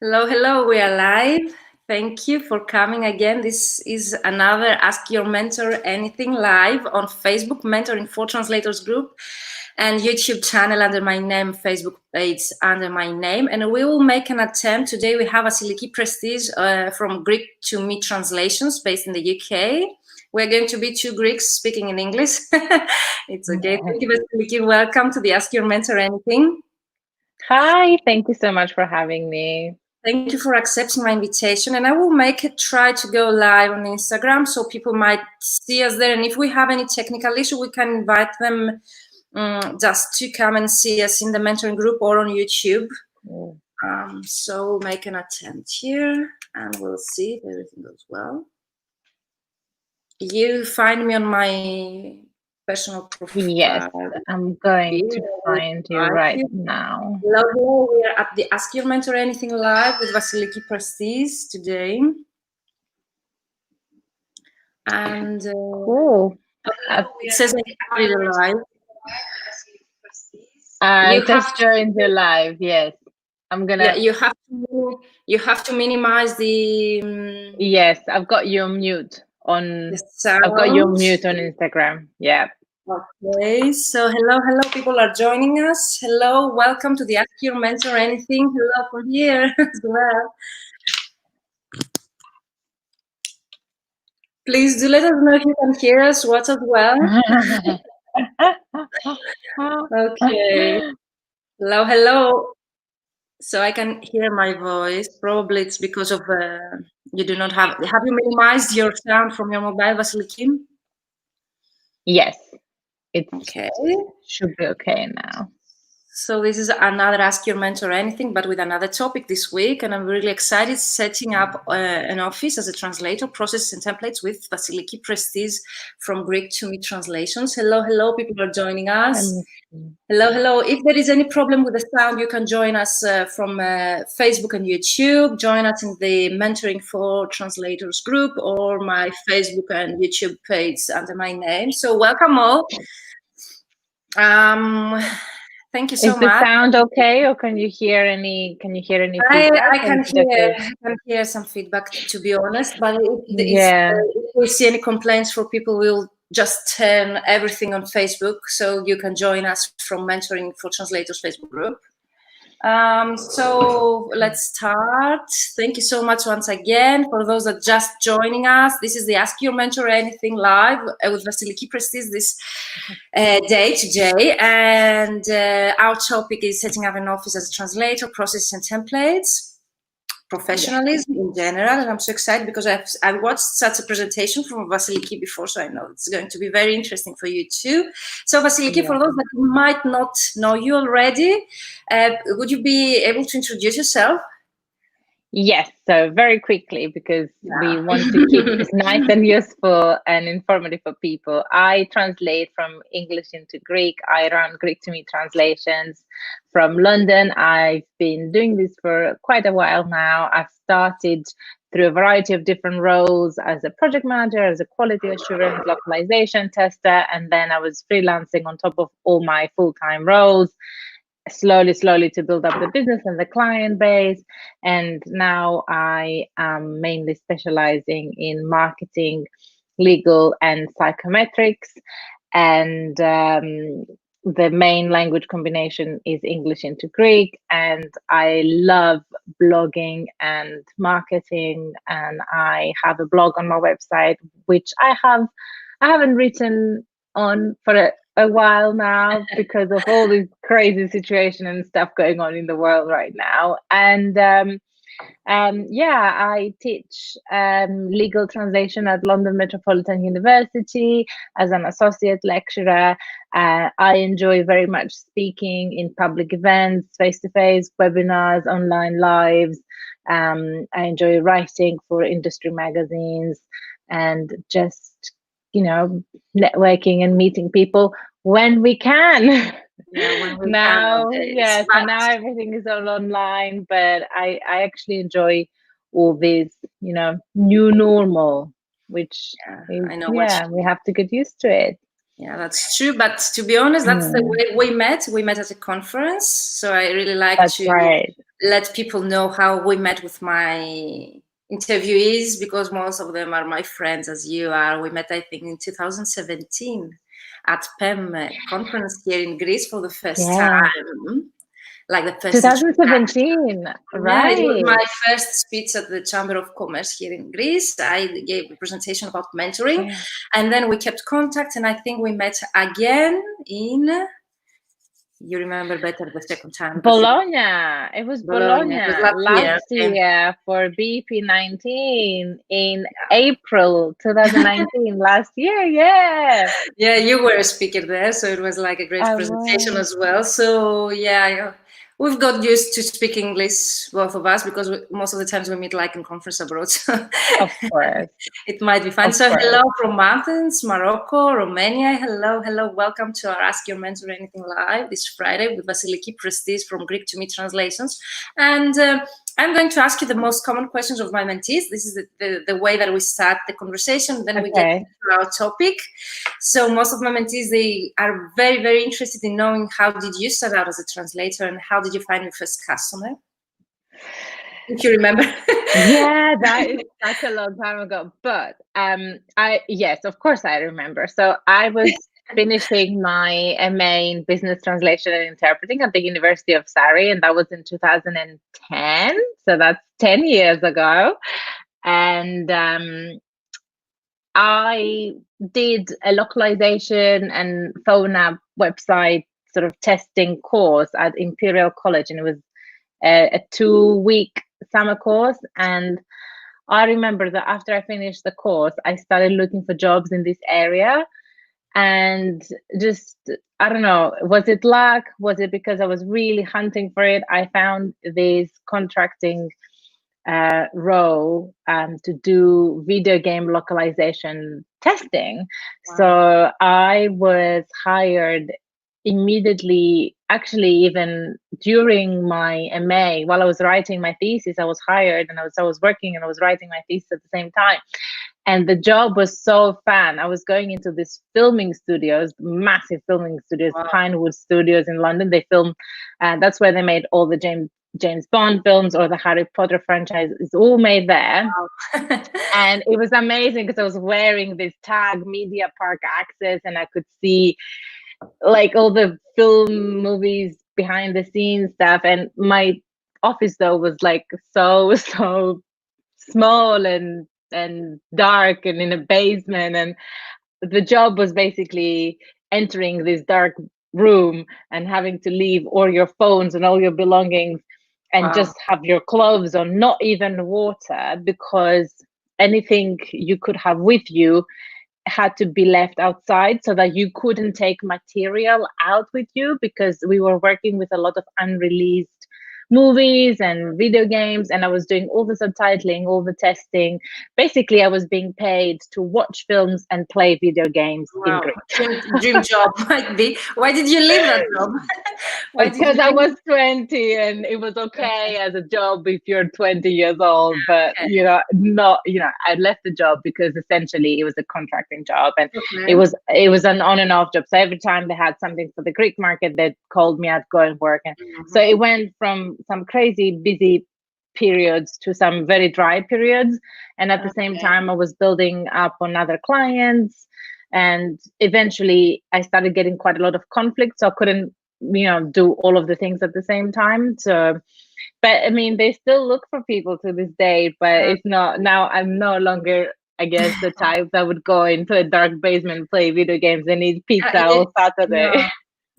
Hello, hello, we are live. Thank you for coming again. This is another Ask Your Mentor Anything live on Facebook Mentoring for Translators group and YouTube channel under my name, Facebook page under my name. And we will make an attempt. Today we have Vasiliki Prestidge from Greek to Me Translations based in the UK. We're going to be two Greeks speaking in English. It's okay. Thank you, Vasiliki. Welcome to the Ask Your Mentor Anything. Hi, thank you so much for having me. Thank you for accepting my invitation, and I will make it try to go live on Instagram so people might see us there. And if we have any technical issue, we can invite them just to come and see us in the mentoring group or on YouTube. So we'll make an attempt here, and we'll see if everything goes well. You find me on my personal profile. Yes, I'm going to find you right now. Hello, we are at the Ask Your Mentor Anything live with Vasiliki Prestidge today. And cool. It says you're live. I just joined you live. Yes, I'm gonna. Yeah, you have to minimize the. Yes, I've got you on mute on. I've got you on mute on Instagram. Yeah. Okay, so hello, people are joining us. Hello, welcome to the Ask Your Mentor Anything. Hello from here as well. Please do let us know if you can hear us. What as well? Okay. Hello. So I can hear my voice. Probably it's because of you do not have. Have you minimized your sound from your mobile, Vasiliki? Yes, it okay. Should be okay now. So this is another Ask Your Mentor Anything, but with another topic this week. And I'm really excited setting up an office as a translator, processes and templates with Vasiliki Prestidge from Greek to Me Translations. Hello, people are joining us. Hello. If there is any problem with the sound, you can join us from Facebook and YouTube. Join us in the Mentoring for Translators group or my Facebook and YouTube page under my name. So welcome all. Thank you so much. Is the sound okay, or can you hear any? Feedback? I can hear some feedback, to be honest. But if we see any complaints for people, we'll just turn everything on Facebook, so you can join us from Mentoring for Translators Facebook group. So let's start. Thank you so much once again for those that just joining us. This is the Ask Your Mentor Anything live with Vasiliki Prestidge this day today, and our topic is setting up an office as a translator, processes and templates, professionalism in general. And I'm so excited because I've watched such a presentation from Vasiliki before, so I know it's going to be very interesting for you too. So Vasiliki, for those that might not know you already, would you be able to introduce yourself? Yes, so very quickly, because we want to keep this nice and useful and informative for people. I translate from English into Greek. I run Greek to Me Translations from London. I've been doing this for quite a while now. I've started through a variety of different roles as a project manager, as a quality assurance, localization tester, and then I was freelancing on top of all my full-time roles. Slowly to build up the business and the client base. And now I am mainly specializing in marketing, legal, and psychometrics. And the main language combination is English into Greek. And I love blogging and marketing. And I have a blog on my website, which I haven't written on for a while now because of all this crazy situation and stuff going on in the world right now. And I teach legal translation at London Metropolitan University as an associate lecturer. I enjoy very much speaking in public events, face-to-face, webinars, online lives. I enjoy writing for industry magazines and just networking and meeting people when we can. Now everything is all online, but I actually enjoy all this, new normal, which we have to get used to it. Yeah, that's true. But to be honest, that's the way we met. We met at a conference, so I really like to let people know how we met with my interviewees, because most of them are my friends, as you are. We met, I think, in 2017 at PEM conference here in Greece for the first Yeah. time. Like the first 2017, Yeah, it was right. my first speech at the Chamber of Commerce here in Greece. I gave a presentation about mentoring, Yeah. and then we kept contact, and I think we met again in, you remember better the second time. Bologna. It was Bologna. It was Bologna last last year. Okay. year for BP19 in April 2019. Last year, yeah. Yeah, you were a speaker there, so it was like a great I presentation was. as well. So yeah, we've got used to speak English, both of us, because most of the times we meet like in conference abroad. So Of course. it might be fun. Of So course. hello from Athens, Morocco, Romania. Hello, hello. Welcome to our Ask Your Mentor Anything Live this Friday with Vasiliki Prestidge from Greek to Me Translations. And I'm going to ask you the most common questions of my mentees. This is the way that we start the conversation. Then we get Okay. into our topic. So most of my mentees, they are very, very interested in knowing, how did you start out as a translator, and how did you find your first customer? If you remember. Yeah, that is such a long time ago. But yes, of course I remember. So I was finishing my MA in business translation and interpreting at the University of Surrey, and that was in 2010. So that's 10 years ago. And I did a localization and phone app website sort of testing course at Imperial College, and it was a 2-week summer course. And I remember that after I finished the course, I started looking for jobs in this area. And just, I don't know, was it luck? Was it because I was really hunting for it? I found this contracting role to do video game localization testing. Wow. So I was hired immediately, actually, even during my MA, while I was writing my thesis, I was hired, and I was working and I was writing my thesis at the same time. And the job was so fun. I was going into these filming studios, massive filming studios, Wow. Pinewood Studios in London. They film, that's where they made all the James Bond films, or the Harry Potter franchise. It's all made there. Wow. And it was amazing because I was wearing this tag, Media Park Access, and I could see like all the film movies behind the scenes stuff. And my office though was like so small and dark and in a basement, and the job was basically entering this dark room and having to leave all your phones and all your belongings and Wow. just have your clothes on, not even water, because anything you could have with you had to be left outside, so that you couldn't take material out with you, because we were working with a lot of unreleased movies and video games, and I was doing all the subtitling, all the testing. Basically, I was being paid to watch films and play video games in Wow. Greek. Dream job might be. Why did you leave that job? Why did Because you I leave? was 20 and it was okay as a job if you're 20 years old, but Okay. I left the job because essentially it was a contracting job, and Okay. it was an on and off job. So every time they had something for the Greek market, they called me, I'd go and work. And so it went from some crazy busy periods to some very dry periods. And at the same time, I was building up on other clients. And eventually I started getting quite a lot of conflict. So I couldn't do all of the things at the same time. So, but I mean, they still look for people to this day, but it's not now. I'm no longer, I guess, the type that would go into a dark basement, play video games, and eat pizza all Saturday.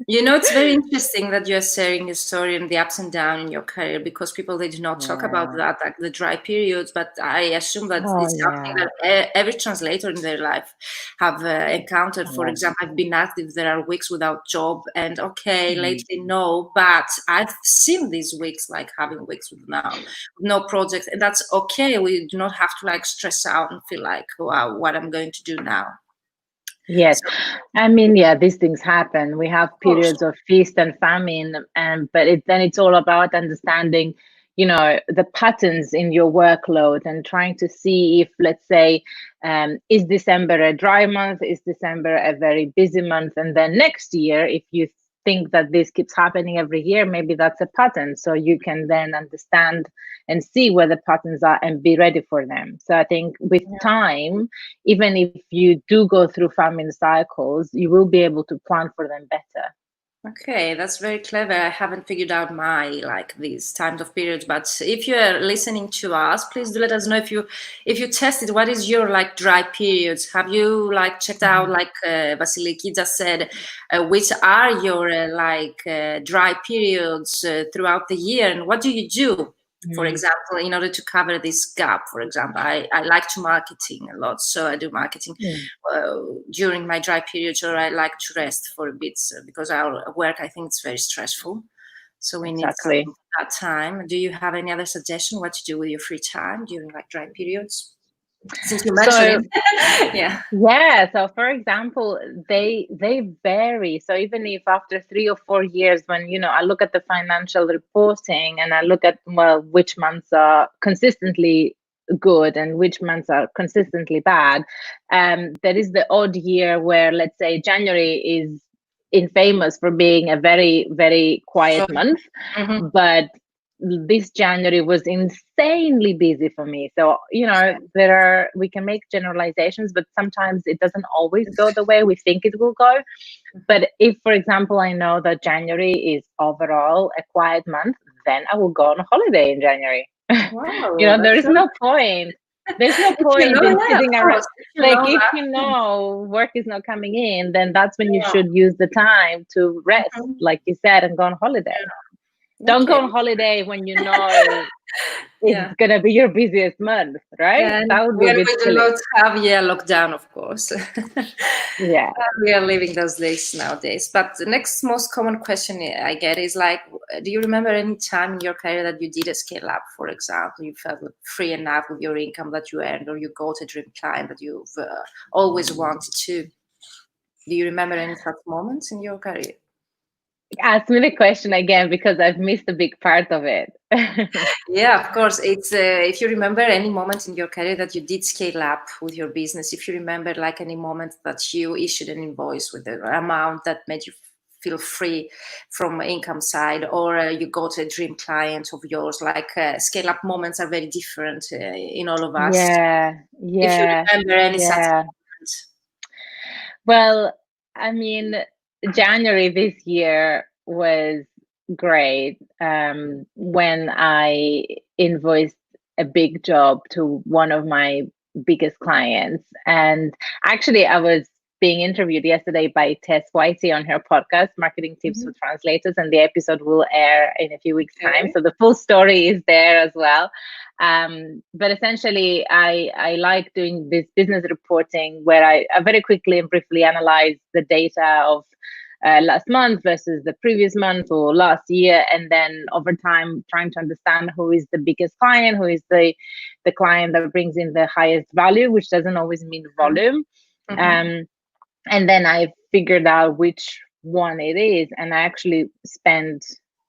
No. It's very interesting that you're sharing your story and the ups and downs in your career, because people, they do not talk about that, like the dry periods. But I assume that it's something that every translator in their life have encountered. For example, I've been asked if there are weeks without job, and lately no, but I've seen these weeks, like having weeks with no project, and that's okay. We do not have to like stress out and feel like, wow, what I'm going to do now. Yes, So, I mean, yeah, these things happen. We have periods of feast and famine, and but then it's all about understanding, the patterns in your workload and trying to see if, let's say, is December a dry month? Is December a very busy month? And then next year, if you think that this keeps happening every year, maybe that's a pattern. So you can then understand and see where the patterns are and be ready for them. So I think with time, even if you do go through famine cycles, you will be able to plan for them better. Okay, that's very clever. I haven't figured out my these times of periods, but if you're listening to us, please do let us know if you tested what is your dry periods. Have you checked out Vasiliki just said, which are your dry periods throughout the year, and what do you do? For example, in order to cover this gap, for example, I like to marketing a lot, so I do marketing during my dry periods, or I like to rest for a bit because our work, I think, it's very stressful. So we need that time. Do you have any other suggestion what to do with your free time during dry periods? Since you mentioned it. Yeah. So for example, they vary. So even if after 3 or 4 years, when I look at the financial reporting and I look at which months are consistently good and which months are consistently bad, there is the odd year where, let's say, January is infamous for being a very, very quiet month, but this January was insanely busy for me. So, we can make generalizations, but sometimes it doesn't always go the way we think it will go. But if, for example, I know that January is overall a quiet month, then I will go on a holiday in January. Wow, there is no point. There's no point in sitting around. If you know work is not coming in, then that's when you should use the time to rest, like you said, and go on holiday. Don't go on holiday when you know it's gonna be your busiest month, right? Yeah, that would be a bit silly. We do not have lockdown, of course. Yeah, we are living those days nowadays. But the next most common question I get is do you remember any time in your career that you did a scale up? For example, you felt free enough with your income that you earned, or you got a dream client that you've always wanted to. Do you remember any such moments in your career? Ask me the question again, because I've missed a big part of it. Yeah, of course. It's if you remember any moment in your career that you did scale up with your business, if you remember any moment that you issued an invoice with the amount that made you feel free from income side, or you got a dream client of yours, scale up moments are very different in all of us. Yeah. If you remember any such moments. Well, I mean, January this year was great when I invoiced a big job to one of my biggest clients. And actually, I was being interviewed yesterday by Tess Whitey on her podcast, Marketing Tips for Translators, and the episode will air in a few weeks' time. So the full story is there as well. But essentially, I like doing this business reporting where I very quickly and briefly analyze the data of last month versus the previous month or last year, and then over time trying to understand who is the biggest client, who is the client that brings in the highest value, which doesn't always mean volume. And then I figured out which one it is, and I actually spent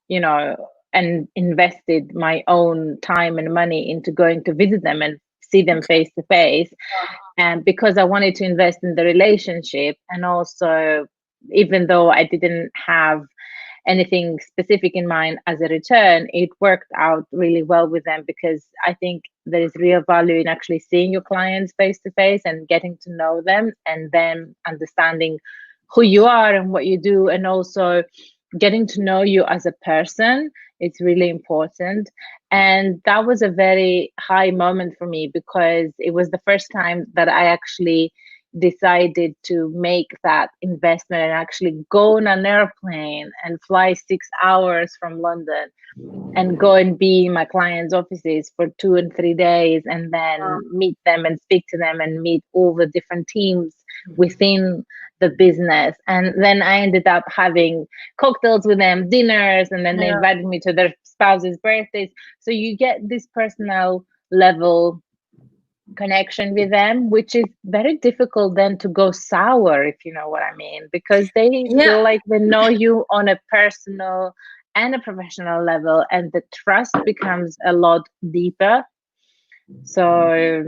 and invested my own time and money into going to visit them and see them face to face. And because I wanted to invest in the relationship, and also, even though I didn't have anything specific in mind as a return, it worked out really well with them, because I think there is real value in actually seeing your clients face to face and getting to know them, and then understanding who you are and what you do, and also getting to know you as a person. It's really important. And that was a very high moment for me, because it was the first time that I actually decided to make that investment and actually go on an airplane and fly 6 hours from London and go and be in my clients' offices for 2 and 3 days, and then meet them and speak to them and meet all the different teams within the business. And then I ended up having cocktails with them, dinners, and then they invited me to their spouses' birthdays. So you get this personal level connection with them, which is very difficult then to go sour, if you know what I mean, because they feel like they know you on a personal and a professional level, and the trust becomes a lot deeper. So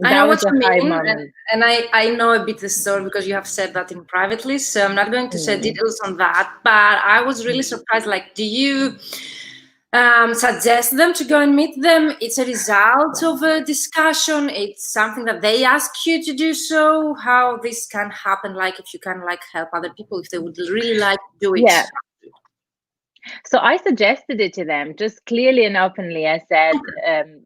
I know what was a you high mean, moment. and I know a bit the story because you have said that in privately. So I'm not going to say Mm. details on that. But I was really surprised. Like, do you suggest them to go and meet them? It's a result of a discussion. It's something that they ask you to do. So how this can happen? Like, if you can like help other people if they would really like to do it. Yeah. So I suggested it to them just clearly and openly. I said,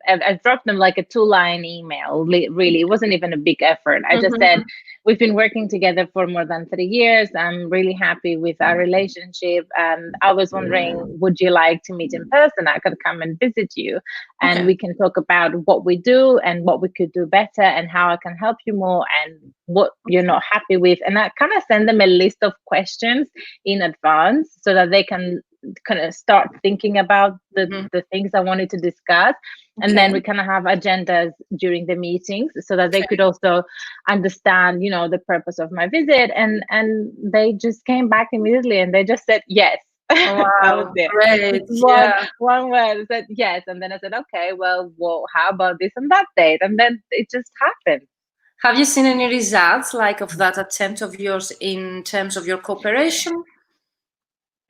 I dropped them like a 2-line email. Really, it wasn't even a big effort. I just said, we've been working together for more than 3 years. I'm really happy with our relationship. I was wondering, would you like to meet in person? I could come and visit you, and we can talk about what we do and what we could do better and how I can help you more and what you're not happy with. And I kind of send them a list of questions in advance so that they can kind of start thinking about the things I wanted to discuss. And then we kind of have agendas during the meetings so that they could also understand, the purpose of my visit. And they just came back immediately and they just said yes. That was Wow, it. great. Just Yeah. one word, said yes. And then I said, okay, well, how about this and that date? And then it just happened. Have you seen any results like of that attempt of yours in terms of your cooperation?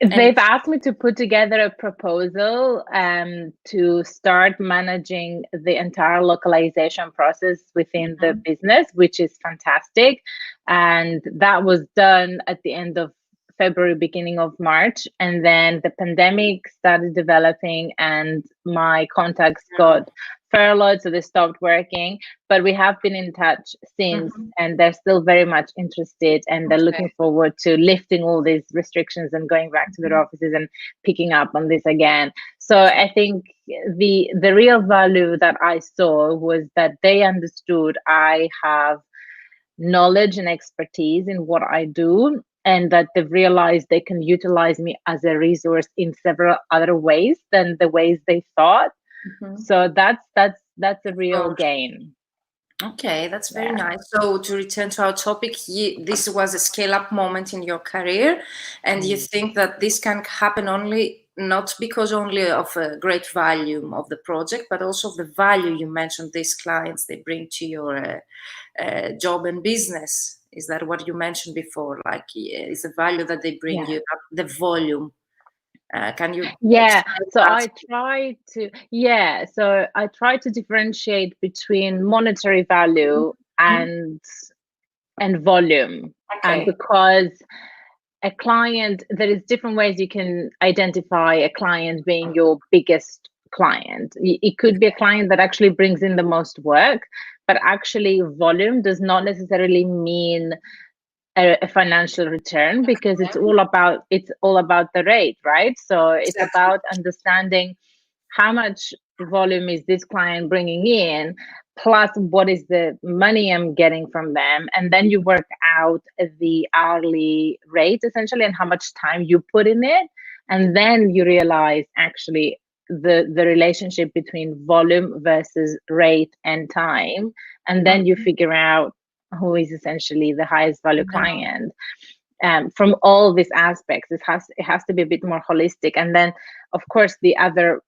They've asked me to put together a proposal to start managing the entire localization process within the business, which is fantastic. And that was done at the end of February, beginning of March. And then the pandemic started developing and my contacts got furloughed, so they stopped working. But we have been in touch since, and they're still very much interested, and they're looking forward to lifting all these restrictions and going back to their offices and picking up on this again. So I think the real value that I saw was that they understood I have knowledge and expertise in what I do, and that they've realized they can utilize me as a resource in several other ways than the ways they thought. So that's a real gain. Okay, that's very nice. So to return to our topic, this was a scale-up moment in your career, and you think that this can happen only not because only of a great value of the project, but also of the value you mentioned these clients they bring to your job and business. Is that what you mentioned before? Like, is the value that they bring you, the volume? Can you? So I try to differentiate between monetary value and volume. And because a client, there is different ways you can identify a client being your biggest client. It could be a client that actually brings in the most work, but actually volume does not necessarily mean a financial return, because it's all about the rate, right? So it's about understanding how much volume is this client bringing in, plus what is the money I'm getting from them, and then you work out the hourly rate essentially and how much time you put in it, and then you realize actually the relationship between volume versus rate and time, and then you figure out who is essentially the highest value client. From all these aspects, it has to be a bit more holistic. And then of course the other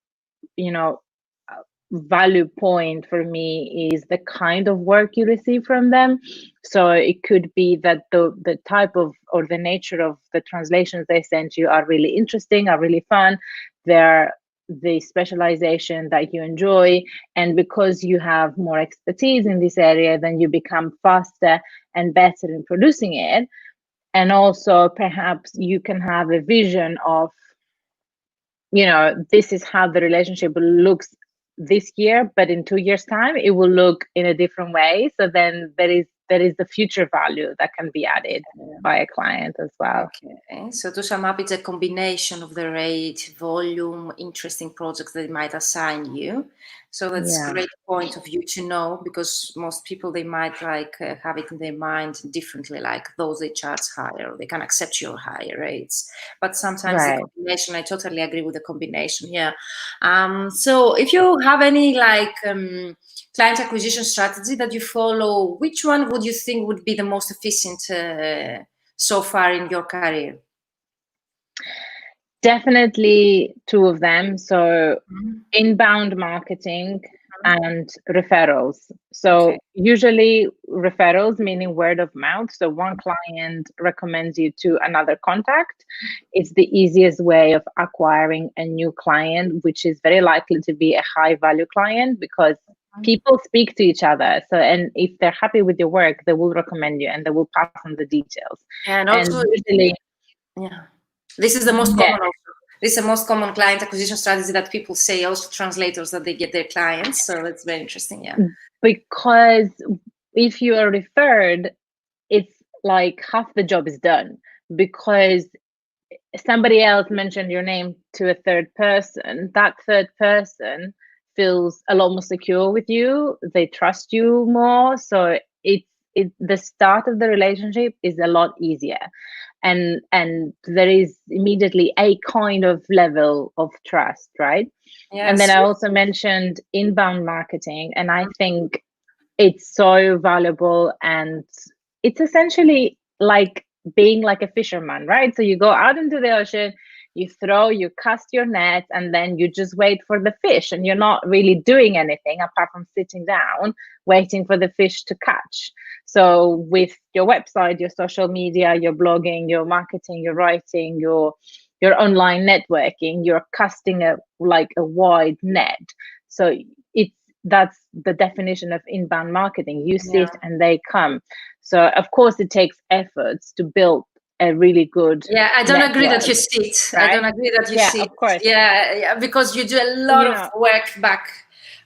value point for me is the kind of work you receive from them. So it could be that the type of or the nature of the translations they send you are really interesting, are really fun, they're the specialization that you enjoy, and because you have more expertise in this area, then you become faster and better in producing it. And also perhaps you can have a vision of, this is how the relationship looks this year, but in 2 years' time it will look in a different way. So then there is the future value that can be added by a client as well. Okay, so to sum up, it's a combination of the rate, volume, interesting projects they might assign you. So that's a great point of view to know, because most people, they might have it in their mind differently, like those they charge higher, they can accept your higher rates. But sometimes the combination, I totally agree with the combination. Yeah. So if you have any client acquisition strategy that you follow, which one would you think would be the most efficient so far in your career? Definitely two of them. So inbound marketing and referrals. So usually referrals, meaning word of mouth. So one client recommends you to another contact. It's the easiest way of acquiring a new client, which is very likely to be a high value client, because people speak to each other. So, and if they're happy with your work, they will recommend you and they will pass on the details. And also, usually, this is the most common also. This is the most common client acquisition strategy that people say, also translators, that they get their clients. So that's very interesting. Yeah. Because if you are referred, it's like half the job is done, because somebody else mentioned your name to a third person. That third person feels a lot more secure with you. They trust you more. So the start of the relationship is a lot easier. And there is immediately a kind of level of trust, right? Yes. And then I also mentioned inbound marketing, and I think it's so valuable, and it's essentially like being like a fisherman, right? So you go out into the ocean, you cast your net, and then you just wait for the fish, and you're not really doing anything apart from sitting down waiting for the fish to catch. So with your website, your social media, your blogging, your marketing, your writing, your online networking, you're casting a wide net. So that's the definition of inbound marketing. You sit and they come. So of course it takes efforts to build a really good I don't agree that you sit, right? I don't agree that you sit, of course. Because you do a lot of work back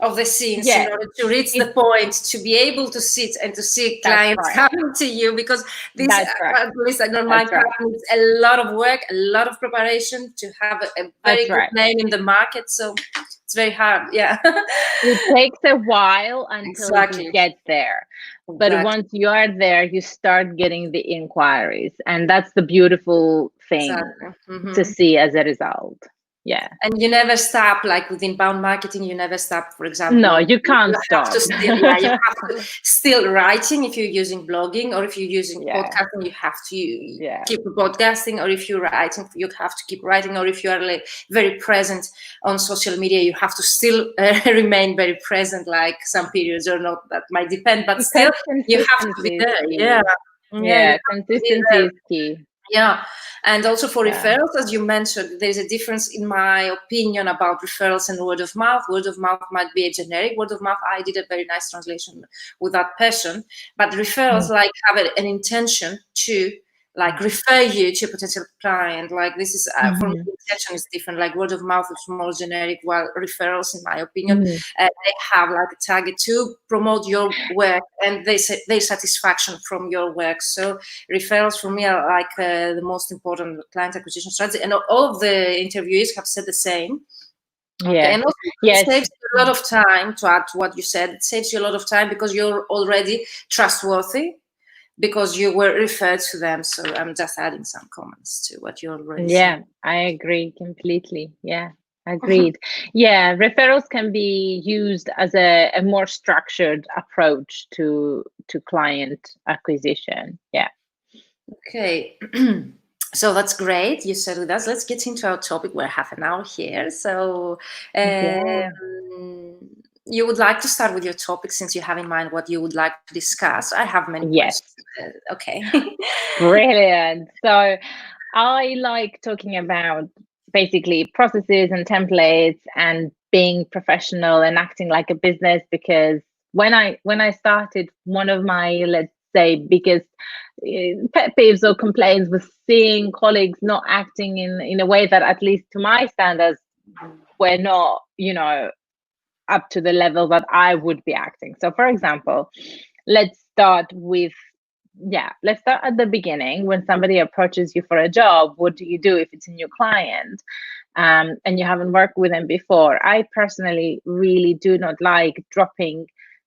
of the scenes in order to reach the point to be able to sit and to see clients coming to you, because this, at least on my part, needs a lot of work, a lot of preparation to have a very good name in the market. So it's very hard. It takes a while until you get there. But once you are there, you start getting the inquiries, and that's the beautiful thing to see as a result. And you never stop, like with inbound marketing, you never stop, for example. No, you can't stop. You have to still writing if you're using blogging, or if you're using podcasting, you have to keep podcasting, or if you're writing, you have to keep writing, or if you are like very present on social media, you have to still remain very present, like some periods or not, that might depend, but still you have to be there. Consistency is key. And also for referrals, as you mentioned, there's a difference, in my opinion, about referrals and word of mouth. Word of mouth might be a generic word of mouth. I did a very nice translation with that person, but referrals have an intention to refer you to a potential client. Like this is for me, the intention is different. Like word of mouth is more generic, while referrals, in my opinion, they have like a target to promote your work and their satisfaction from your work. So referrals for me are like the most important client acquisition strategy, and all of the interviewees have said the same. And also it saves you a lot of time. To add to what you said, it saves you a lot of time because you're already trustworthy, because you were referred to them. So I'm just adding some comments to what you already said. I agree completely. Agreed. Referrals can be used as a more structured approach to client acquisition. Okay. So that's great. You said with us. Let's get into our topic. We're half an hour here. So you would like to start with your topic, since you have in mind what you would like to discuss. I have many questions. Okay. Brilliant. So I like talking about basically processes and templates and being professional and acting like a business, because when I started, one of my, let's say, biggest pet peeves or complaints was seeing colleagues not acting in a way that, at least to my standards, were not, up to the level that I would be acting. So for example, let's start at the beginning. When somebody approaches you for a job, what do you do if it's a new client and you haven't worked with them before? I personally really do not like dropping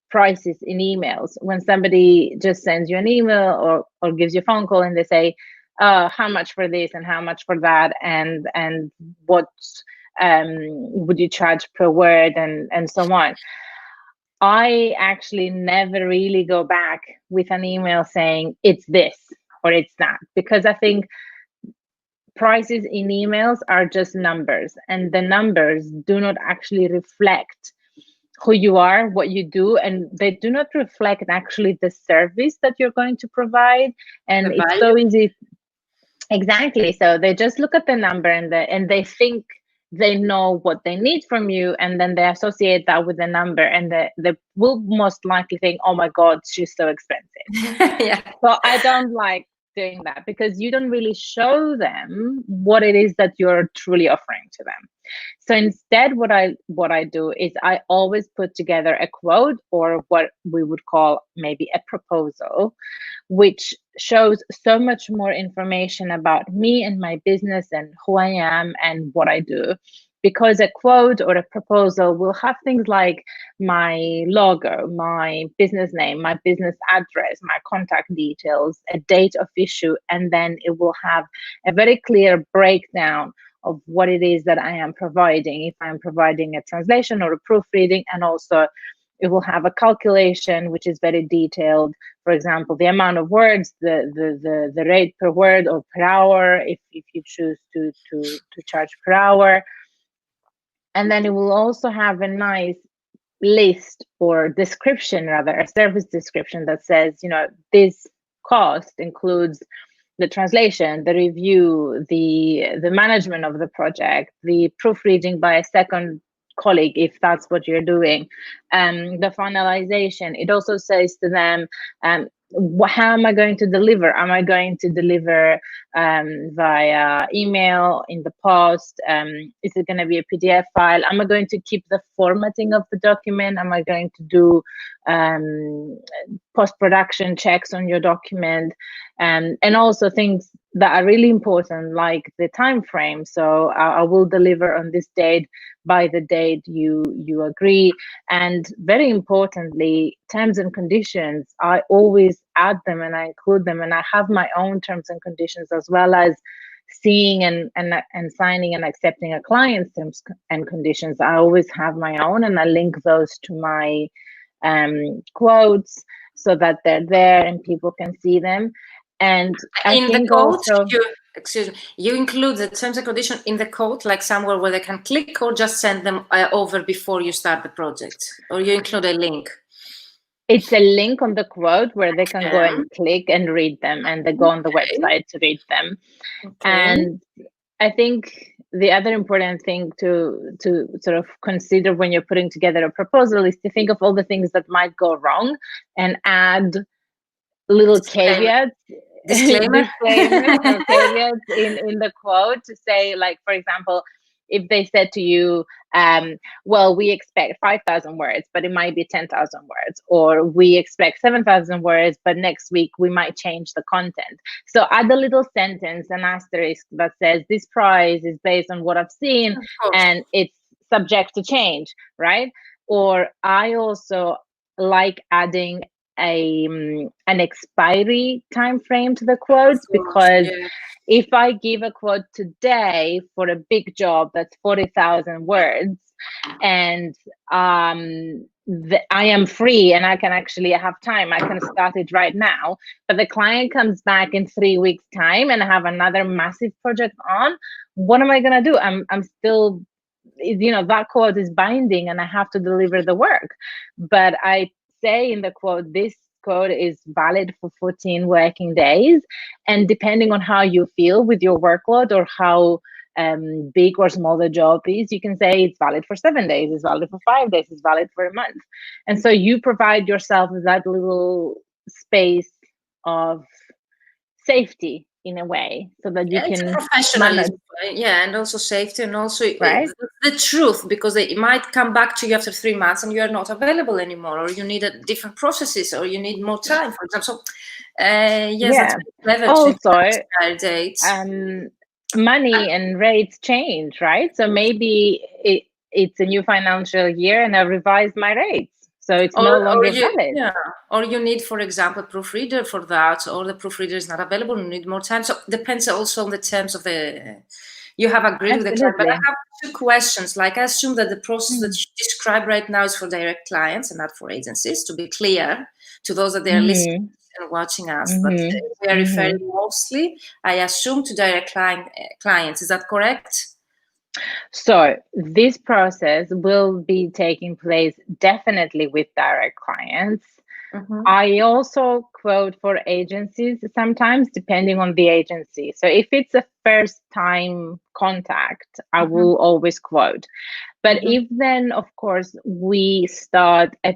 prices in emails. When somebody just sends you an email or gives you a phone call and they say, how much for this and how much for that, and what would you charge per word, and so on. I actually never really go back with an email saying it's this or it's that, because I think prices in emails are just numbers, and the numbers do not actually reflect who you are, what you do, and they do not reflect actually the service that you're going to provide. And The it's value. so easy. Exactly. So they just look at the number and they think they know what they need from you, and then they associate that with the number, and they will most likely think, oh my God, she's so expensive. Yeah. So I don't like doing that, because you don't really show them what it is that you're truly offering to them. So instead, what I do is I always put together a quote, or what we would call maybe a proposal, which shows so much more information about me and my business and who I am and what I do. Because a quote or a proposal will have things like my logo, my business name, my business address, my contact details, a date of issue, and then it will have a very clear breakdown of what it is that I am providing. If I'm providing a translation or a proofreading, and also it will have a calculation which is very detailed. For example, the amount of words, the rate per word or per hour, if you choose to charge per hour. And then it will also have a nice list, or description rather, a service description that says, this cost includes the translation, the review, the management of the project, the proofreading by a second colleague, if that's what you're doing, the finalization. It also says to them, how am I going to deliver? Am I going to deliver via email, in the post? Is it going to be a PDF file? Am I going to keep the formatting of the document? Am I going to do post-production checks on your document? And also things that are really important, like the time frame. So I will deliver on this date by the date you agree. And very importantly, terms and conditions. I always add them and I include them, and I have my own terms and conditions, as well as seeing and signing and accepting a client's terms and conditions. I always have my own, and I link those to my quotes so that they're there and people can see them. And I in think the code, also, you include the terms and conditions in the code, like somewhere where they can click, or just send them over before you start the project, or you include a link? it's a link on the quote where they can go and click and read them, and they go on the website to read them. And I think the other important thing to sort of consider when you're putting together a proposal is to think of all the things that might go wrong, and add little caveats, disclaimers or caveats in the quote, to say, like, for example, if they said to you, well, we expect 5,000 words, but it might be 10,000 words, or we expect 7,000 words, but next week we might change the content. So add a little sentence, an asterisk that says, this price is based on what I've seen and it's subject to change, right? Or I also like adding an expiry time frame to the quotes, because if I give a quote today for a big job that's 40,000 words, and I am free and I can actually have time, I can start it right now, but the client comes back in 3 weeks time and I have another massive project on, what am I going to do? I'm still, that quote is binding and I have to deliver the work. But I say in the quote, this quote is valid for 14 working days. And depending on how you feel with your workload, or how big or small the job is, you can say it's valid for 7 days, it's valid for 5 days, it's valid for a month. And so you provide yourself with that little space of safety in a way, so that you can professionalism, and also safety, and also the truth, because it might come back to you after 3 months and you are not available anymore, or you need different processes, or you need more time, for example. So that's clever. Also, money and rates change, right? So maybe it's a new financial year and I revised my rates, so it's no longer valid. Or you need, for example, a proofreader for that, or the proofreader is not available, you need more time. So it depends also on the terms of you have agreed with the client. But I have 2 questions. Like, I assume that the process that you describe right now is for direct clients and not for agencies, to be clear to those that they are listening and watching us. But we are referring mostly, I assume, to direct clients. Is that correct? So this process will be taking place definitely with direct clients. I also quote for agencies sometimes, depending on the agency. So if it's a first time contact, I will always quote. But if then, of course, we start a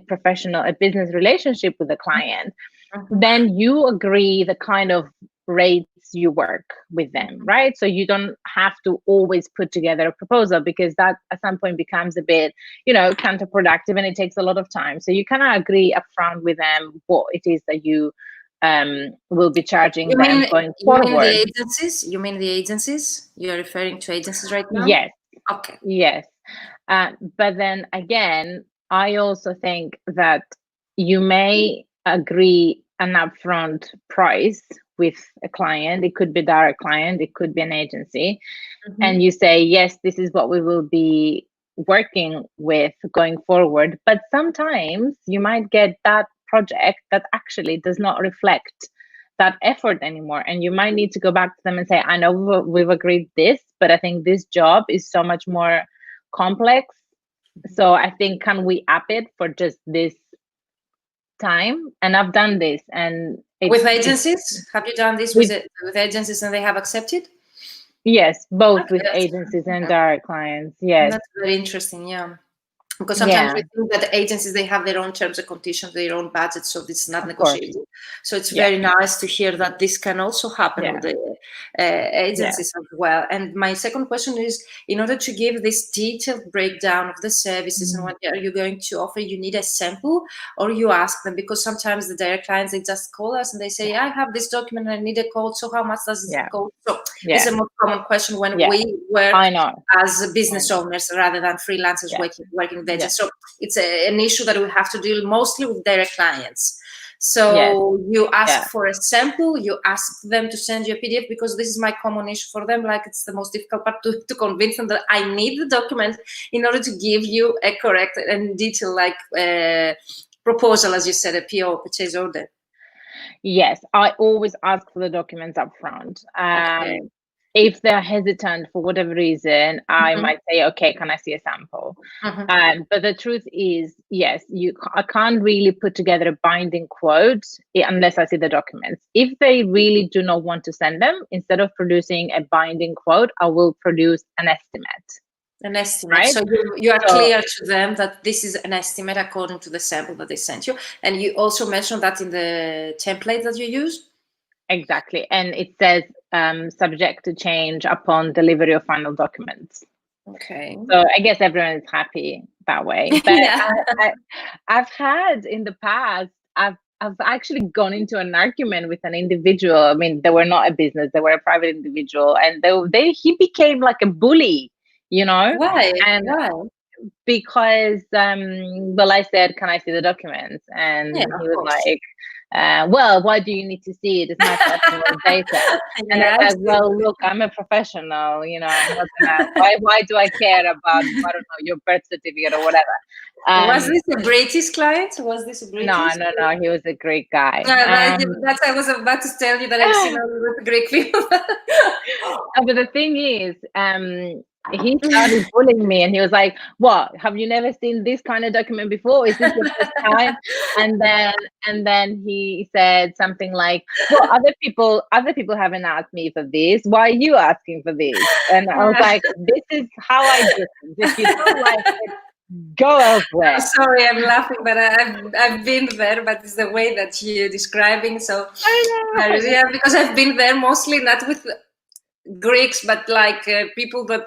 business relationship with a client, then you agree the kind of rates you work with them, right? So you don't have to always put together a proposal, because that at some point becomes a bit, counterproductive, and it takes a lot of time. So you kind of agree upfront with them what it is that you will be charging them going forward. You mean the agencies? You mean the agencies? You're referring to agencies right now? Yes. Okay. Yes. But then again, I also think that you may agree an upfront price with a client. It could be direct client, it could be an agency. And you say, yes, this is what we will be working with going forward. But sometimes you might get that project that actually does not reflect that effort anymore. And you might need to go back to them and say, I know we've agreed this, but I think this job is so much more complex. So I think, can we up it for just this time? And I've done this. And with agencies, have you done this with agencies and they have accepted? Yes, both with agencies and direct clients. Yes, that's very interesting. Yeah. Because sometimes we think that the agencies, they have their own terms and conditions, their own budget, so it's not negotiable. So it's very nice to hear that this can also happen with the agencies as well. And my second question is, in order to give this detailed breakdown of the services and what are you going to offer, you need a sample, or you ask them? Because sometimes the direct clients, they just call us and they say, I have this document, I need a quote, so how much does it cost? So it's a more common question when we work as business owners rather than freelancers working. So it's an issue that we have to deal mostly with direct clients. So you ask for a sample, you ask them to send you a PDF, because this is my common issue for them. Like, it's the most difficult part to convince them that I need the document in order to give you a correct and detailed proposal, as you said, a PO, purchase order. Yes, I always ask for the documents up front. If they're hesitant for whatever reason, I might say, okay, can I see a sample? But the truth is, yes, I can't really put together a binding quote unless I see the documents. If they really do not want to send them, instead of producing a binding quote, I will produce an estimate. An estimate, right? So you are clear to them that this is an estimate according to the sample that they sent you. And you also mentioned that in the template that you use? Exactly. And it says subject to change upon delivery of final documents. Okay. So I guess everyone is happy that way. But I've had in the past, I've actually gone into an argument with an individual. I mean, they were not a business, they were a private individual, and he became like a bully, Why? And because I said, can I see the documents? And he was like, well, why do you need to see it? It's my personal data. And I was like, well, look, I'm a professional, I'm not gonna, why do I care about, I don't know, your birth certificate or whatever? Was this a British client? No, he was a Greek guy. That's I was about to tell you that I've seen a lot of Greek people. But the thing is, he started bullying me, and he was like, what, have you never seen this kind of document before? Is this your first time? And then he said something like, well, other people haven't asked me for this, why are you asking for this? And I was like, this is how I do things. If you don't like it, go elsewhere. I'm sorry, I'm laughing, but I've been there, but it's the way that you're describing. So yeah, because I've been there mostly not with Greeks, but like people that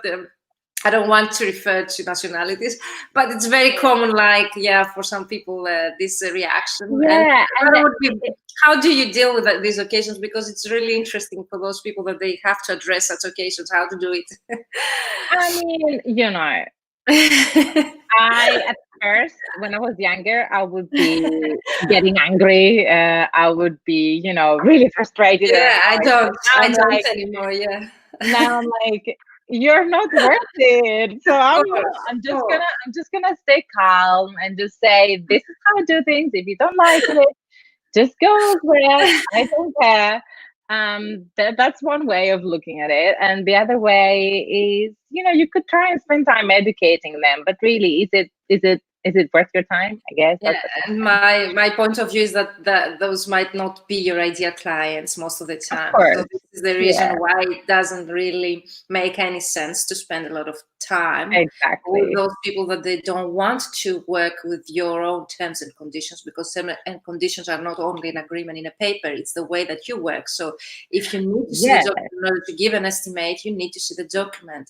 I don't want to refer to nationalities, but it's very common. Like, for some people, this reaction. Yeah, how do you deal with these occasions? Because it's really interesting for those people that they have to address such occasions. How to do it? I mean, at first, when I was younger, I would be getting angry. I would be, really frustrated. Yeah, I don't anymore. Yeah. Now I'm like, you're not worth it. So I'm just gonna stay calm and just say, this is how I do things. If you don't like it, just go elsewhere. I don't care. That's one way of looking at it, and the other way is, you could try and spend time educating them, but really, is it worth your time? I guess Yeah, that's the and question. my point of view is that those might not be your ideal clients most of the Of time. So course, this is the reason yeah, why it doesn't really make any sense to spend a lot of time with exactly. those people that they don't want to work with your own terms and conditions, because terms and conditions are not only an agreement in a paper, it's the way that you work. So if you need to see the Yeah. document in order to give an estimate, you need to see the document.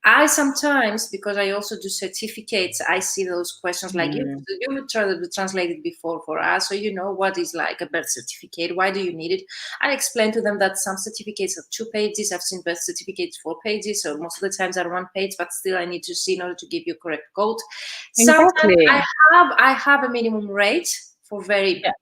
I sometimes, because I also do certificates, I see those questions like you Mm, translated before for us, so you know what is like a birth certificate. Why do you need it? I explain to them that some certificates are 2 pages. I've seen birth certificates 4 pages, so most of the times are 1 page, but still I need to see in order to give you correct code. Sometimes exactly. I have a minimum rate for very Yeah,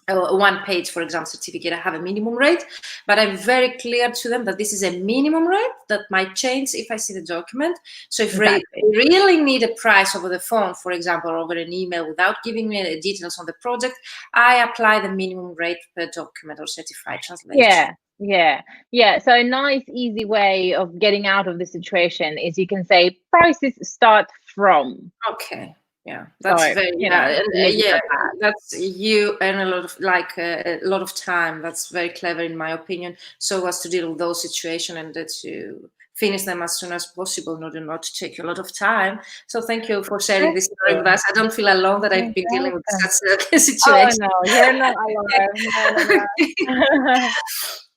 1 page, for example, certificate. I have a minimum rate, but I'm very clear to them that this is a minimum rate that might change if I see the document. So if they exactly. really need a price over the phone, for example, or over an email without giving me the details on the project, I apply the minimum rate per document or certified translation. Yeah. So a nice, easy way of getting out of the situation is you can say prices start from. Okay. Yeah, So, that's very, yeah, leave it yeah. at that. That's, you earn a lot of, like a lot of time. That's very clever, in my opinion. So as to deal with those situations and to finish them as soon as possible in order not to take you a lot of time. So thank you for sharing this story with Exactly. us. I don't feel alone that I've You're been dealing with welcome. such a Oh situation. no, you're not alone. No.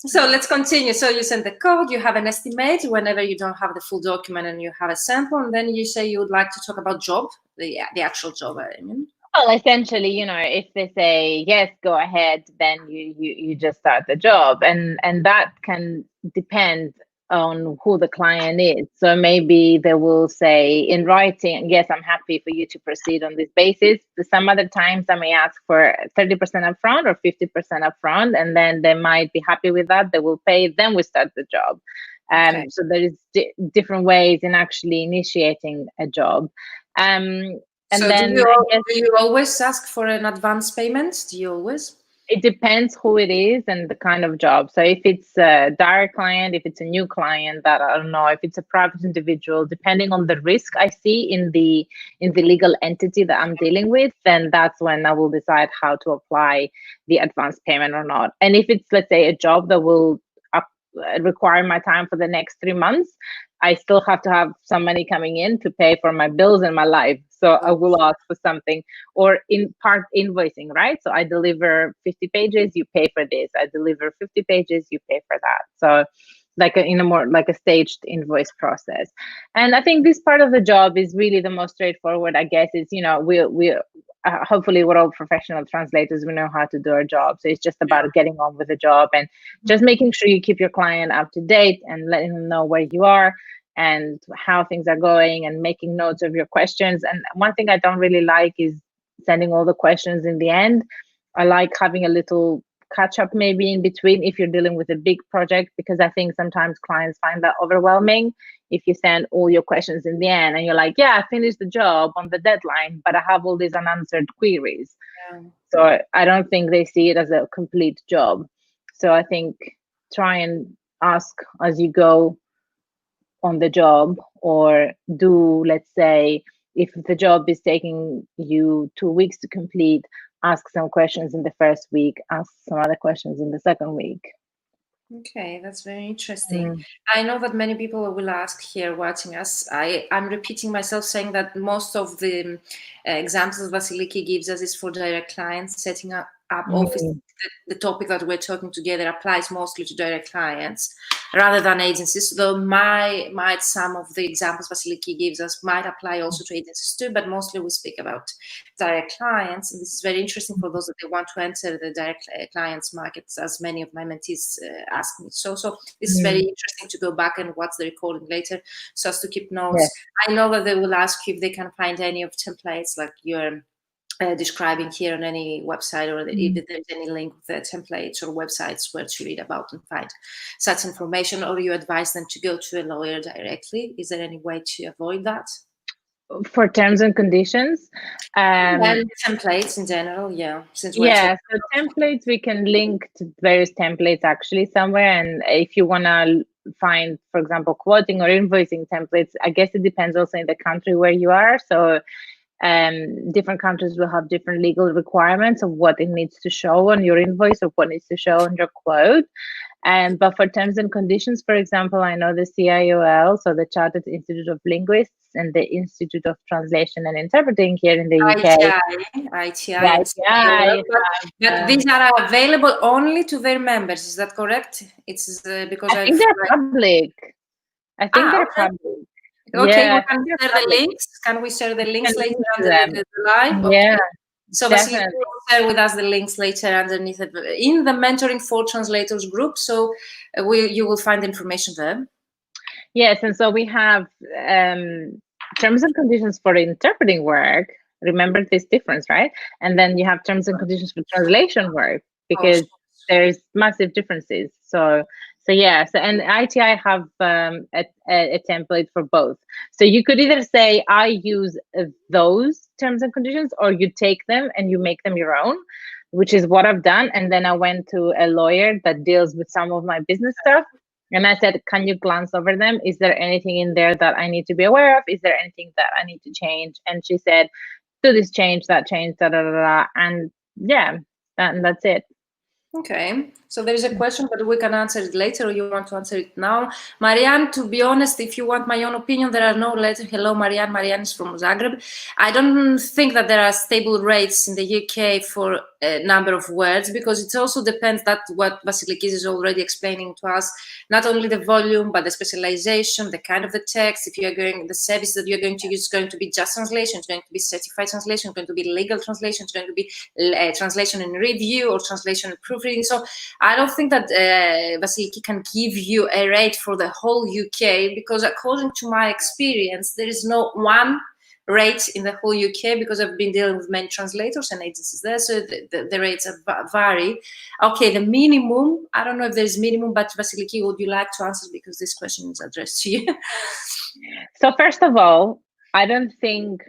So let's continue. So you send the code, you have an estimate whenever you don't have the full document and you have a sample, and then you say you would like to talk about job, the actual job, I mean. Well, essentially, if they say yes, go ahead, then you just start the job, and that can depend on who the client is. So maybe they will say in writing, yes, I'm happy for you to proceed on this basis. Some other times I may ask for 30% upfront or 50% upfront, and then they might be happy with that. They will pay, then we start the job. Okay. So there is different ways in actually initiating a job. And So then I guess do you always ask for an advance payment? Do you always? it depends who it is and the kind of job. So if it's a direct client, if it's a new client, that I don't know, if it's a private individual, depending on the risk I see in the legal entity that I'm dealing with, then that's when I will decide how to apply the advance payment or not. And if it's, let's say, a job that will require my time for the next 3 months, I still have to have some money coming in to pay for my bills and my life. So I will ask for something, or in part invoicing, right? So I deliver 50 pages, you pay for this. I deliver 50 pages, you pay for that. So like in a more like a staged invoice process. And I think this part of the job is really the most straightforward, I guess. Is, we hopefully we're all professional translators, we know how to do our job, so it's just about getting on with the job and just making sure you keep your client up to date and letting them know where you are and how things are going and making notes of your questions. And one thing I don't really like is sending all the questions in the end. I like having a little catch up maybe in between if you're dealing with a big project, because I think sometimes clients find that overwhelming if you send all your questions in the end and you're like, yeah, I finished the job on the deadline, but I have all these unanswered queries. Yeah. So I don't think they see it as a complete job. So I think try and ask as you go on the job, or do, let's say, if the job is taking you 2 weeks to complete, ask some questions in the first week, ask some other questions in the second week. Okay, that's very interesting. I know that many people will ask here watching us. I'm repeating myself saying that most of the examples Vasiliki gives us is for direct clients setting up office. Mm. The topic that we're talking together applies mostly to direct clients rather than agencies, though might some of the examples Vasiliki gives us might apply also to agencies too, but mostly we speak about direct clients. And this is very interesting for those that they want to enter the direct clients markets, as many of my mentees ask me. So this is very interesting to go back and watch the recording later so as to keep notes. Yes. I know that they will ask you if they can find any of templates like you're describing here on any website, or if there's any link with the templates or websites where to read about and find such information, or you advise them to go to a lawyer directly. Is there any way to avoid that? For terms and conditions, And templates in general, yeah. Since we're yeah, so templates, we can link to various templates actually somewhere. And if you want to find, for example, quoting or invoicing templates, I guess it depends also in the country where you are. So different countries will have different legal requirements of what it needs to show on your invoice or what needs to show on your quote. But for terms and conditions, for example, I know the CIOL, so the Chartered Institute of Linguists, and the Institute of Translation and Interpreting here in the UK. ITI and CIOL, but these are available only to their members. Is that correct? It's because I think they're public. I think they're public. Okay, yeah, we can share the links. Can we share the links later underneath the live? Yeah, okay. So Vasiliki will share with us the links later underneath it in the Mentoring for Translators group. So you will find information there. Yes, and so we have terms and conditions for interpreting work. Remember this difference, right? And then you have terms and conditions for translation work, because there's massive differences. So yeah, and ITI have a template for both. So you could either say I use those terms and conditions, or you take them and you make them your own, which is what I've done. And then I went to a lawyer that deals with some of my business stuff. And I said, can you glance over them? Is there anything in there that I need to be aware of? Is there anything that I need to change? And she said, do this change, that change, da da da da. And yeah, and that's it. Okay, so there is a question, but we can answer it later, or you want to answer it now? Marianne, to be honest, if you want my own opinion, there are no letters. Hello, Marianne. Marianne is from Zagreb. I don't think that there are stable rates in the UK for a number of words, because it also depends that what Vasiliki is already explaining to us, not only the volume, but the specialization, the kind of the text. If you are going, the service that you're going to use is going to be just translation, it's going to be certified translation, it's going to be legal translation, it's going to be translation and review, or translation and proofreading. So I don't think that Vasiliki can give you a rate for the whole UK, because according to my experience, there is no one rate in the whole UK, because I've been dealing with many translators and agencies there, so the rates vary. Okay, the minimum, I don't know if there's minimum, but Vasiliki, would you like to answer, because this question is addressed to you? So first of all, I don't think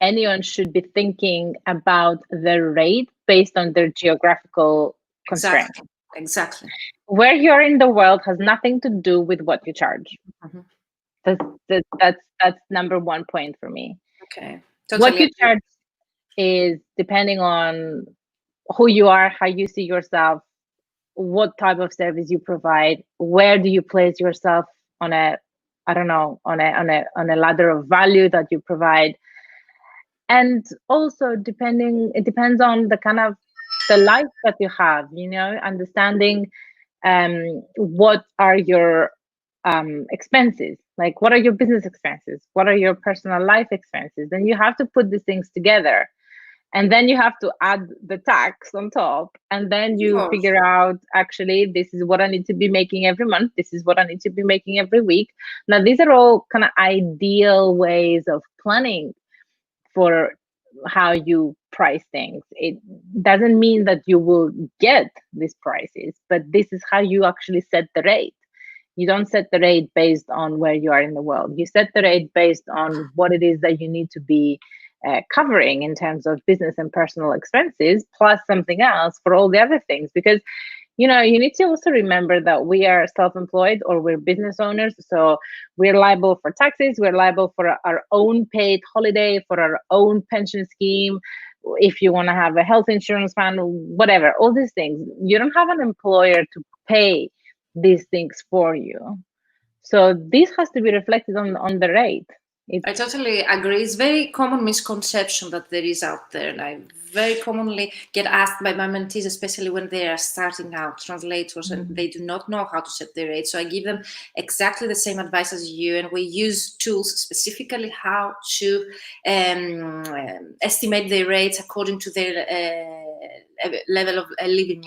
anyone should be thinking about the rate based on their geographical constraint. Exactly. Where you're in the world has nothing to do with what you charge. That's number one point for me. Okay. Totally. What you charge is depending on who you are, how you see yourself, what type of service you provide, where do you place yourself on a, I don't know, on a ladder of value that you provide. And also it depends on the kind of the life that you have, you know, understanding what are your expenses, like what are your business expenses, what are your personal life expenses. Then you have to put these things together, and then you have to add the tax on top, and then you figure out, actually, this is what I need to be making every month, this is what I need to be making every week. Now these are all kind of ideal ways of planning for how you price things. It doesn't mean that you will get these prices, but this is how you actually set the rate. You don't set the rate based on where you are in the world. You set the rate based on what it is that you need to be covering in terms of business and personal expenses, plus something else for all the other things. Because, you know, you need to also remember that we are self-employed, or we're business owners. So we're liable for taxes, we're liable for our own paid holiday, for our own pension scheme, if you want to have a health insurance plan, whatever, all these things. You don't have an employer to pay these things for you. So this has to be reflected on the rate. I totally agree. It's very common misconception that there is out there, and I very commonly get asked by my mentees, especially when they are starting out, translators, and they do not know how to set their rate. So I give them exactly the same advice as you, and we use tools specifically how to estimate their rates according to their level of living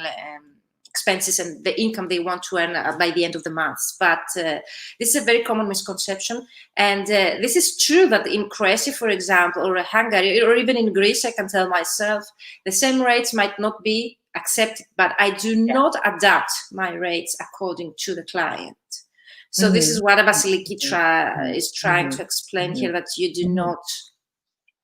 expenses and the income they want to earn by the end of the month. But this is a very common misconception. And this is true that in Croatia, for example, or Hungary, or even in Greece, I can tell myself, the same rates might not be accepted, but I do not adapt my rates according to the client. So this is what Vasiliki is trying to explain here, that you do not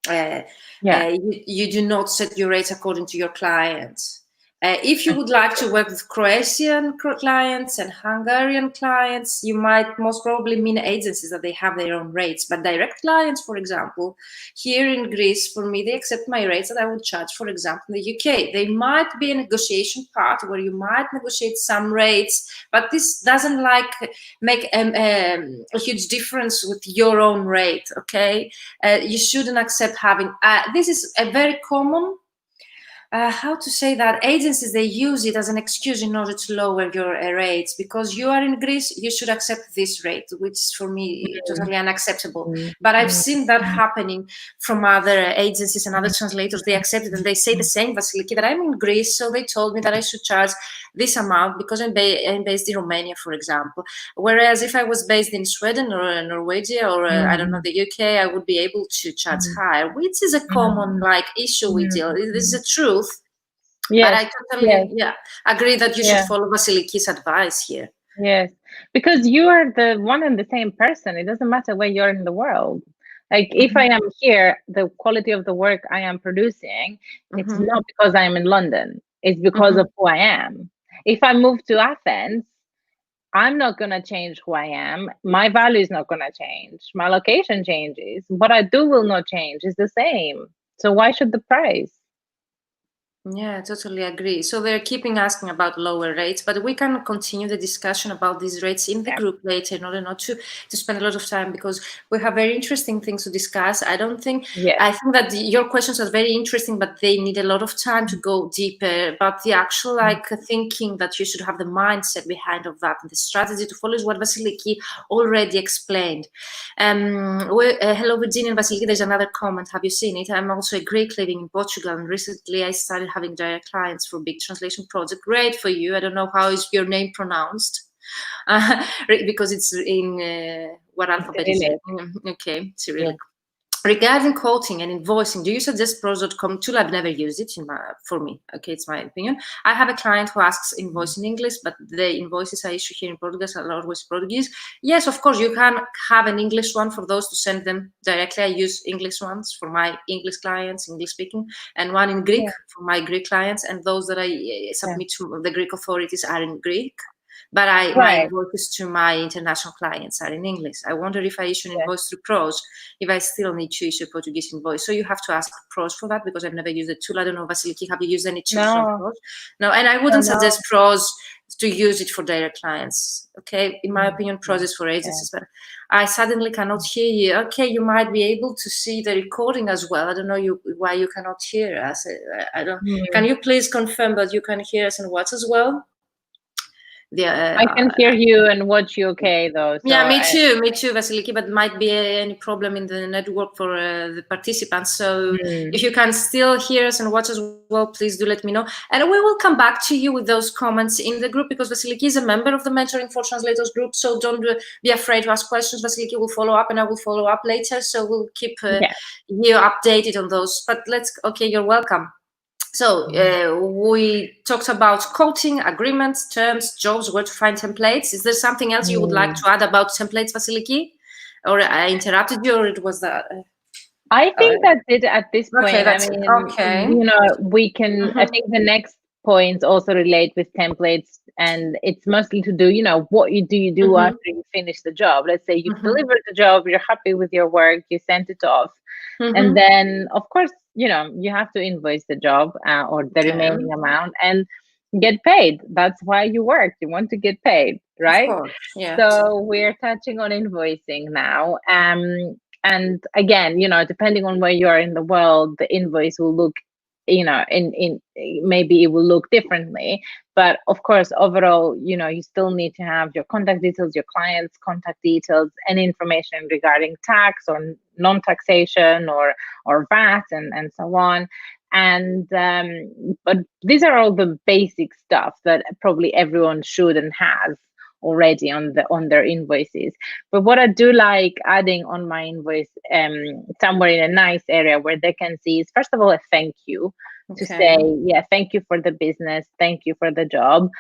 You do not set your rates according to your clients. If you would like to work with Croatian clients and Hungarian clients, you might most probably mean agencies that they have their own rates. But direct clients, for example, here in Greece, for me, they accept my rates that I would charge, for example, in the UK. There might be a negotiation part where you might negotiate some rates, but this doesn't make a huge difference with your own rate, okay? You shouldn't accept having, this is a very common, how to say that, agencies, they use it as an excuse in order to lower your rates. Because you are in Greece, you should accept this rate, which is for me totally unacceptable. But I've seen that happening from other agencies and other translators. They accept it and they say the same, Vasiliki, that I'm in Greece, so they told me that I should charge this amount because I'm based in Romania, for example. Whereas if I was based in Sweden or Norwegia or I don't know, the UK, I would be able to charge higher, which is a common issue we deal. This is a truth. Yes. But I totally agree that you should follow Vasiliki's advice here. Yes, because you are the one and the same person. It doesn't matter where you're in the world. Like if I am here, the quality of the work I am producing, it's not because I am in London. It's because of who I am. If I move to Athens, I'm not going to change who I am. My value is not going to change. My location changes. What I do will not change. It's the same. So why should the price? Yeah, I totally agree. So they're keeping asking about lower rates, but we can continue the discussion about these rates in the group later in order not to spend a lot of time, because we have very interesting things to discuss. I think that your questions are very interesting, but they need a lot of time to go deeper. But the actual thinking that you should have the mindset behind of that and the strategy to follow is what Vasiliki already explained. Hello, Virginia and Vasiliki. There's another comment. Have you seen it? I'm also a Greek living in Portugal, and recently I started having direct clients for big translation project. Great for you. I don't know how is your name pronounced, because it's in what alphabet is it? Okay, Cyrillic. Regarding quoting and invoicing, do you suggest pros.com tool? I've never used it for me. Okay, it's my opinion. I have a client who asks invoice in English, but the invoices I issue here in Portugal are always Portuguese. Yes, of course, you can have an English one for those to send them directly. I use English ones for my English clients, English speaking, and one in Greek for my Greek clients, and those that I submit to the Greek authorities are in Greek. But my invoices to my international clients are in English. I wonder if I issue an invoice through Pros, if I still need to issue a Portuguese invoice. So you have to ask Pros for that, because I've never used the tool. I don't know, Vasiliki, have you used any tool from Pros? No, and I wouldn't suggest Pros to use it for direct clients. Okay, in my opinion, Pros is for agencies. But I suddenly cannot hear you. Okay, you might be able to see the recording as well. I don't know why you cannot hear us. I don't. Can you please confirm that you can hear us and watch as well? I can hear you and watch you okay, though. So me too, Vasiliki, but might be any problem in the network for the participants. So if you can still hear us and watch us well, please do let me know. And we will come back to you with those comments in the group, because Vasiliki is a member of the Mentoring for Translators group. So don't be afraid to ask questions. Vasiliki will follow up and I will follow up later. So we'll keep you updated on those. But okay, you're welcome. So we talked about quoting, agreements, terms, jobs, where to find templates. Is there something else you would like to add about templates, Vasiliki? Or I interrupted you, or it was that? I think that's it at this point. You know, we can, I think the next points also relate with templates, and it's mostly to do, you know, what do you do after you finish the job? Let's say you've delivered the job, you're happy with your work, you sent it off. And then, of course, you know, you have to invoice the job or the remaining amount and get paid. That's why you work. You want to get paid, right? Of course, yeah. So we're touching on invoicing now. And again, you know, depending on where you are in the world, the invoice will look, you know, in maybe it will look differently. But of course, overall, you know, you still need to have your contact details, your client's contact details, any information regarding tax or non-taxation or VAT and so on. And but these are all the basic stuff that probably everyone should and has already on their invoices. But what I do like adding on my invoice somewhere in a nice area where they can see is, first of all, a thank you. to say, yeah, thank you for the business, thank you for the job.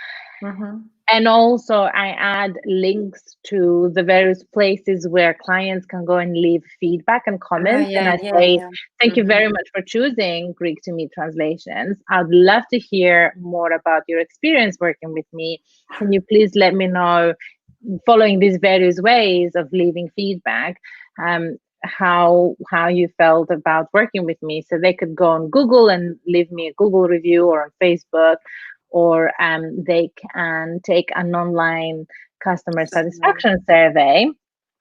And also I add links to the various places where clients can go and leave feedback and comments. And I say, thank you very much for choosing Greek to Me translations. I'd love to hear more about your experience working with me. Can you please let me know, following these various ways of leaving feedback, how you felt about working with me? So they could go on Google and leave me a Google review, or on Facebook, or they can take an online customer satisfaction survey.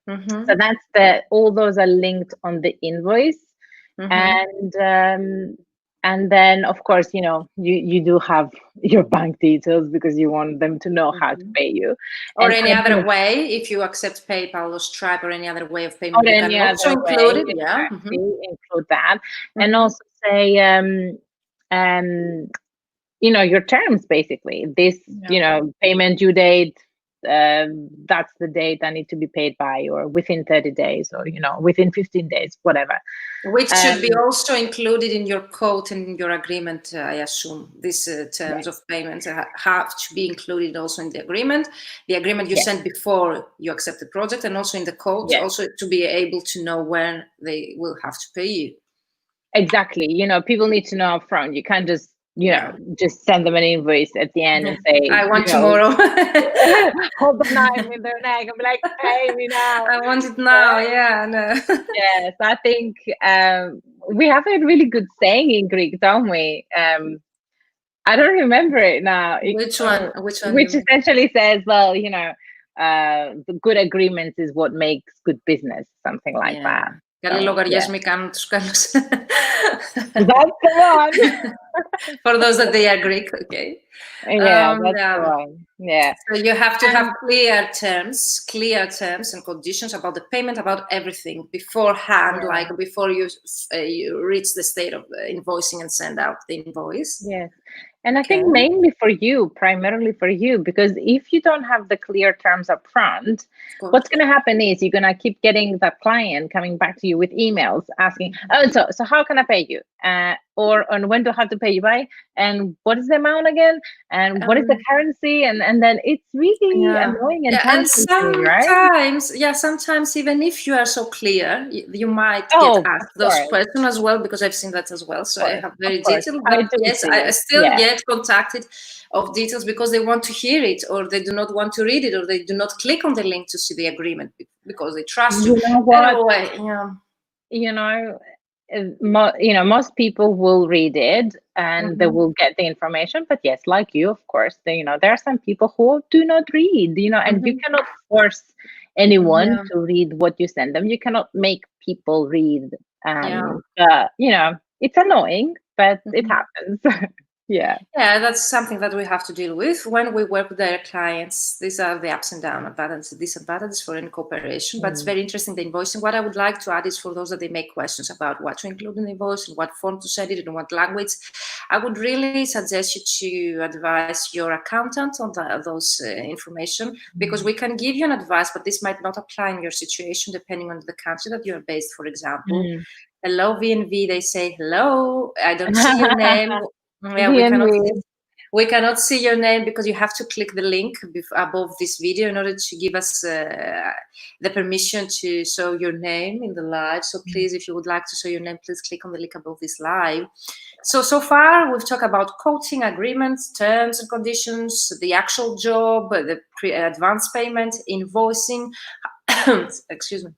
So that's all those are linked on the invoice. And then, of course, you do have your bank details, because you want them to know how to pay you. Or any other way, if you accept PayPal or Stripe or any other way of payment, you can also include it. Include that. And also say, your terms, basically. This, payment due date, that's the date I need to be paid by, or within 30 days, or within 15 days, whatever. Which should be also included in your quote and in your agreement, I assume. These terms of payment have to be included also in the agreement. The agreement you sent before you accept the project, and also in the quote, also to be able to know when they will have to pay you. Exactly. People need to know upfront. You can't just just send them an invoice at the end and say, I want tomorrow. Hold the knife in their neck and be like, pay me now. I want it now. No. Yes, I think we have a really good saying in Greek, don't we? I don't remember it now. Which one? Which essentially says, well, the good agreements is what makes good business, something like that. Καλοί λογαριασμοί κάνουν τους καλούς. That's the one. For those that they are Greek, okay. Yeah, that's the one. Yeah. So you have to have clear terms and conditions about the payment, about everything beforehand, like before you reach the state of invoicing and send out the invoice. Yes. And I think mainly for you, primarily for you, because if you don't have the clear terms up front, what's going to happen is you're going to keep getting that client coming back to you with emails asking, so how can I pay you? Or when do I have to pay you by? And what is the amount again? And what is the currency? And then it's really annoying and and sometimes, right? Sometimes even if you are so clear, you might get asked those questions as well, because I've seen that as well. So I have very detailed, but yes, I still get contacted of details because they want to hear it, or they do not want to read it, or they do not click on the link to see the agreement because they trust you. Most people will read it and they will get the information, but yes, like you, of course, there are some people who do not read, and you cannot force anyone to read what you send them. You cannot make people read, it's annoying, but it happens. Yeah, that's something that we have to deal with when we work with our clients. These are the ups and downs, advantages, disadvantages for any cooperation. But it's very interesting, the invoicing. What I would like to add is, for those that they make questions about what to include in the invoice, and what form to send it, and what language, I would really suggest you to advise your accountant on those information, because we can give you an advice, but this might not apply in your situation depending on the country that you are based. For example, hello VNV, they say hello, I don't see your name. We cannot see your name, because you have to click the link above this video in order to give us the permission to show your name in the live. So please, if you would like to show your name, please click on the link above this live. So far, we've talked about quoting, agreements, terms and conditions, the actual job, the advance payment, invoicing, excuse me,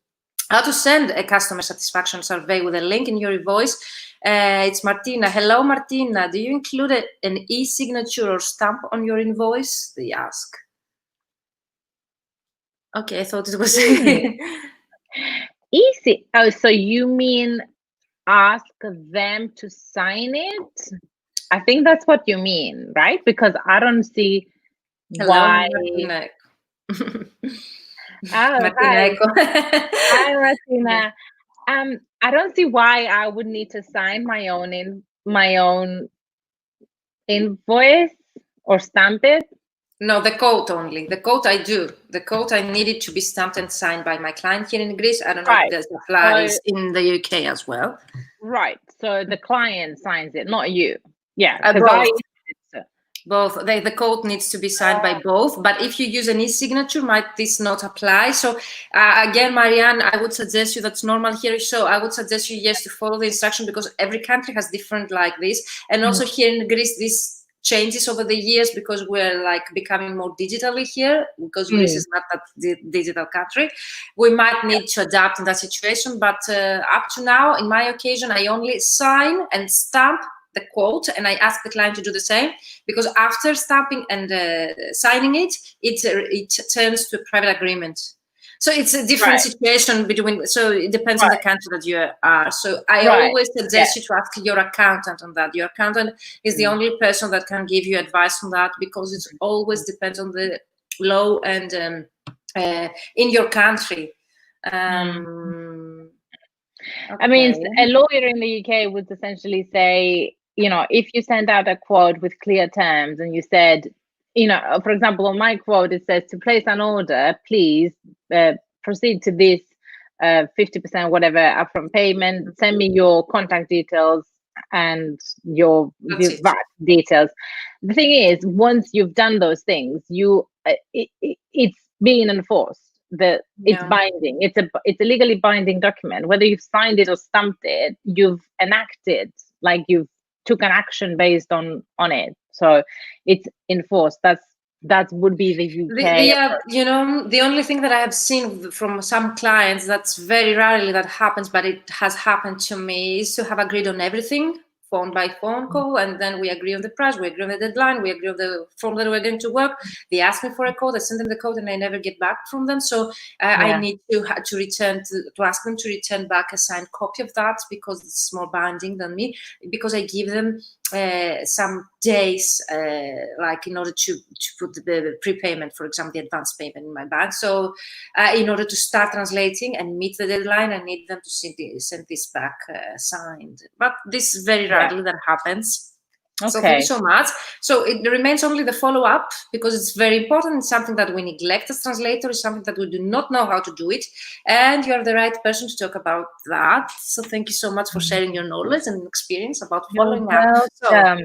how to send a customer satisfaction survey with a link in your invoice. It's Martina. Hello, Martina. Do you include an e-signature or stamp on your invoice? They ask. Okay, I thought it was easy. Oh, so you mean ask them to sign it? I think that's what you mean, right? Because I don't see why. Martina. Hi, Martina. I don't see why I would need to sign my own invoice or stamp it. No, the quote only. The quote I do. The quote I need it to be stamped and signed by my client here in Greece. I don't know if Right. this So, applies in the UK as well. right. So the client signs it, not you. Yeah, because Both. so, Both. The code needs to be signed by both. But if you use an e-signature, might this not apply? So again, Marianne, I would suggest you, that's normal here. So I would suggest you, yes, to follow the instruction, because every country has different like this. And also here in Greece, this changes over the years because we're like becoming more digitally here, because Greece is not that digital country. We might need to adapt in that situation. But up to now, in my occasion, I only sign and stamp the quote, and I ask the client to do the same, because after stamping and signing it, it turns to a private agreement. So it's a different situation between. So it depends on the country that you are. So I always suggest you to ask your accountant on that. Your accountant is the only person that can give you advice on that, because it always depends on the law and in your country. I mean, a lawyer in the UK would essentially say, you know, if you send out a quote with clear terms and you said, you know, for example, on my quote, it says to place an order, please proceed to this 50% whatever upfront payment, send me your contact details and your VAT details. The thing is, once you've done those things, it's being enforced. It's binding. It's a legally binding document. Whether you've signed it or stamped it, you've enacted, like you've took an action based on it. So it's enforced. That would be the UK. You know, the only thing that I have seen from some clients, that's very rarely that happens, but it has happened to me, is to have agreed on everything, phone by phone call, and then we agree on the price, we agree on the deadline, we agree on the form that we're going to work. They ask me for a code, I send them the code, and I never get back from them. So I need to return to ask them to return back a signed copy of that, because it's more binding than me, because I give them some days, like in order to put the prepayment, for example, the advance payment in my bank. So in order to start translating and meet the deadline, I need them to send this back signed. But this very rarely that happens. Okay. So thank you so much. So it remains only the follow-up, because it's very important. It's something that we neglect as translators. It's something that we do not know how to do it. And you're the right person to talk about that. So thank you so much for sharing your knowledge and experience about following up. So,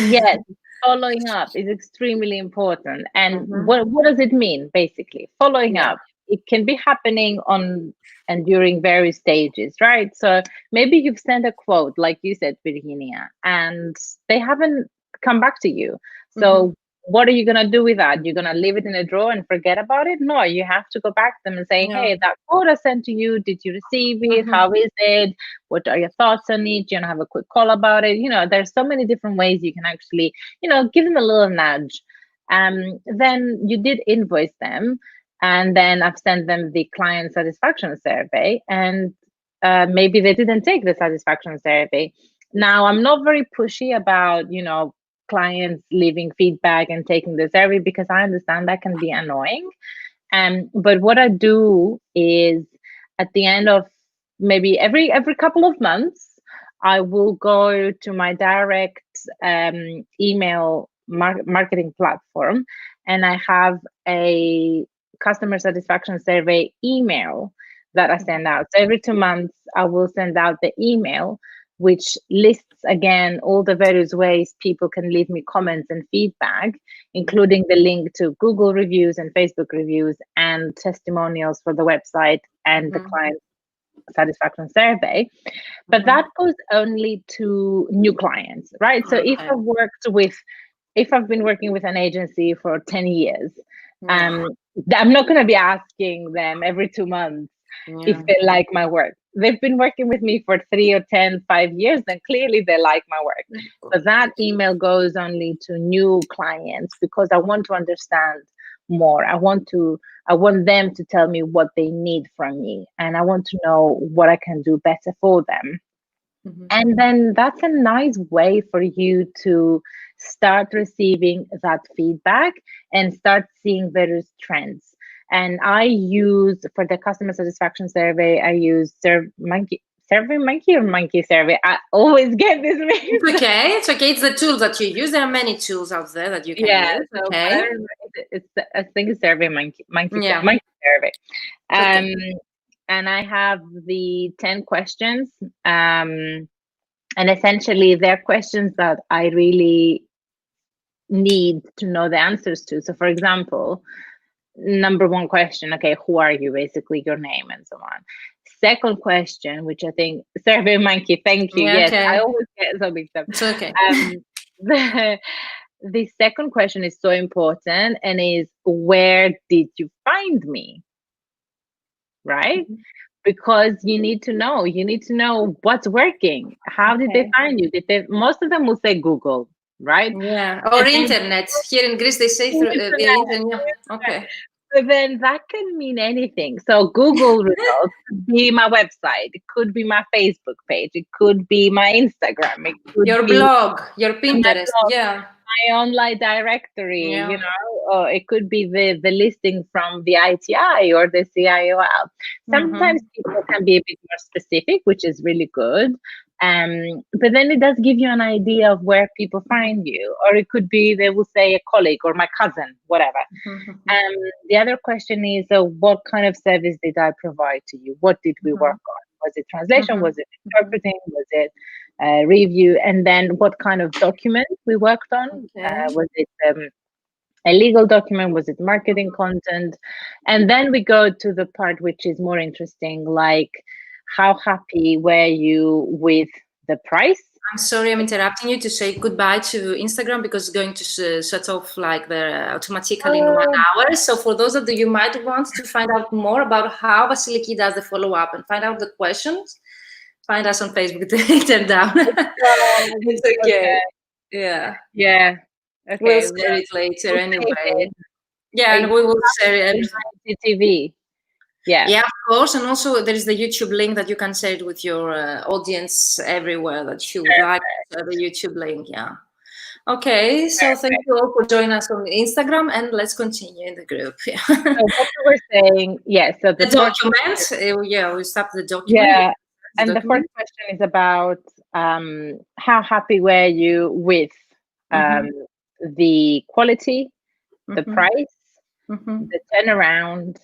yes, following up is extremely important. And what does it mean, basically? Following up, it can be happening on and during various stages, right? So maybe you've sent a quote, like you said, Virginia, and they haven't come back to you. So what are you going to do with that? You're going to leave it in a drawer and forget about it? No, you have to go back to them and say, hey, that quote I sent to you, did you receive it? How is it? What are your thoughts on it? Do you want to have a quick call about it? You know, there's so many different ways you can actually, you know, give them a little nudge. Then you did invoice them. And then I've sent them the client satisfaction survey, and maybe they didn't take the satisfaction survey. Now, I'm not very pushy about, you know, clients leaving feedback and taking the survey, because I understand that can be annoying. But what I do is, at the end of maybe every couple of months, I will go to my direct email marketing platform, and I have a customer satisfaction survey email that I send out. So every 2 months, I will send out the email, which lists again all the various ways people can leave me comments and feedback, including the link to Google reviews and Facebook reviews and testimonials for the website and the client satisfaction survey. But that goes only to new clients, right? So if I've been working with an agency for 10 years, I'm not going to be asking them every 2 months if they like my work. They've been working with me for 3 or 10, 5 years, then clearly they like my work. But that email goes only to new clients, because I want to understand more. I want them to tell me what they need from me, and I want to know what I can do better for them. And then that's a nice way for you to start receiving that feedback and start seeing various trends. And I use, for the customer satisfaction survey, I use SurveyMonkey or Monkey Survey? I always get this mixed. It's okay. It's the tool that you use. There are many tools out there that you can use. So Okay. I think it's SurveyMonkey, Monkey Survey. And I have the 10 questions. And essentially, they're questions that I really need to know the answers to. So, for example, number one question, okay, who are you? Basically, your name and so on. Second question, which I think SurveyMonkey, thank you. Yes, I always get so mixed up. It's okay. The second question is so important, and is, where did you find me? Right? Because you need to know what's working. How did they find you? Most of them will say Google, right? Yeah, or internet. Here in Greece, they say through the internet. Okay. But then that can mean anything. So Google results could be my website. It could be my Facebook page. It could be my Instagram. It could your be blog, your Pinterest. My online directory. Or it could be the listing from the ITI or the CIOL. Sometimes people can be a bit more specific, which is really good. But then it does give you an idea of where people find you. Or it could be, they will say, a colleague or my cousin, whatever. The other question is, what kind of service did I provide to you? What did we work on? Was it translation? Was it interpreting? Was it review? And then what kind of document we worked on? Was it a legal document? Was it marketing content? And then we go to the part which is more interesting, like, how happy were you with the price? I'm sorry, I'm interrupting you to say goodbye to Instagram because it's going to shut off like automatically in 1 hour. So for those of you might want to find out more about how Vasiliki does the follow-up and find out the questions, find us on Facebook. Turn down. It's okay. Yeah. Okay. We'll share it later anyway. Yeah, and we will share it. TV. Yeah, of course. And also there is the YouTube link that you can share it with your audience everywhere that you would like to share the YouTube link. Yeah. Okay. So thank you all for joining us on Instagram, and let's continue in the group. So what we were saying, so the document. We start the document. Yeah. And the first question is about how happy were you with the quality, the price, the turnaround,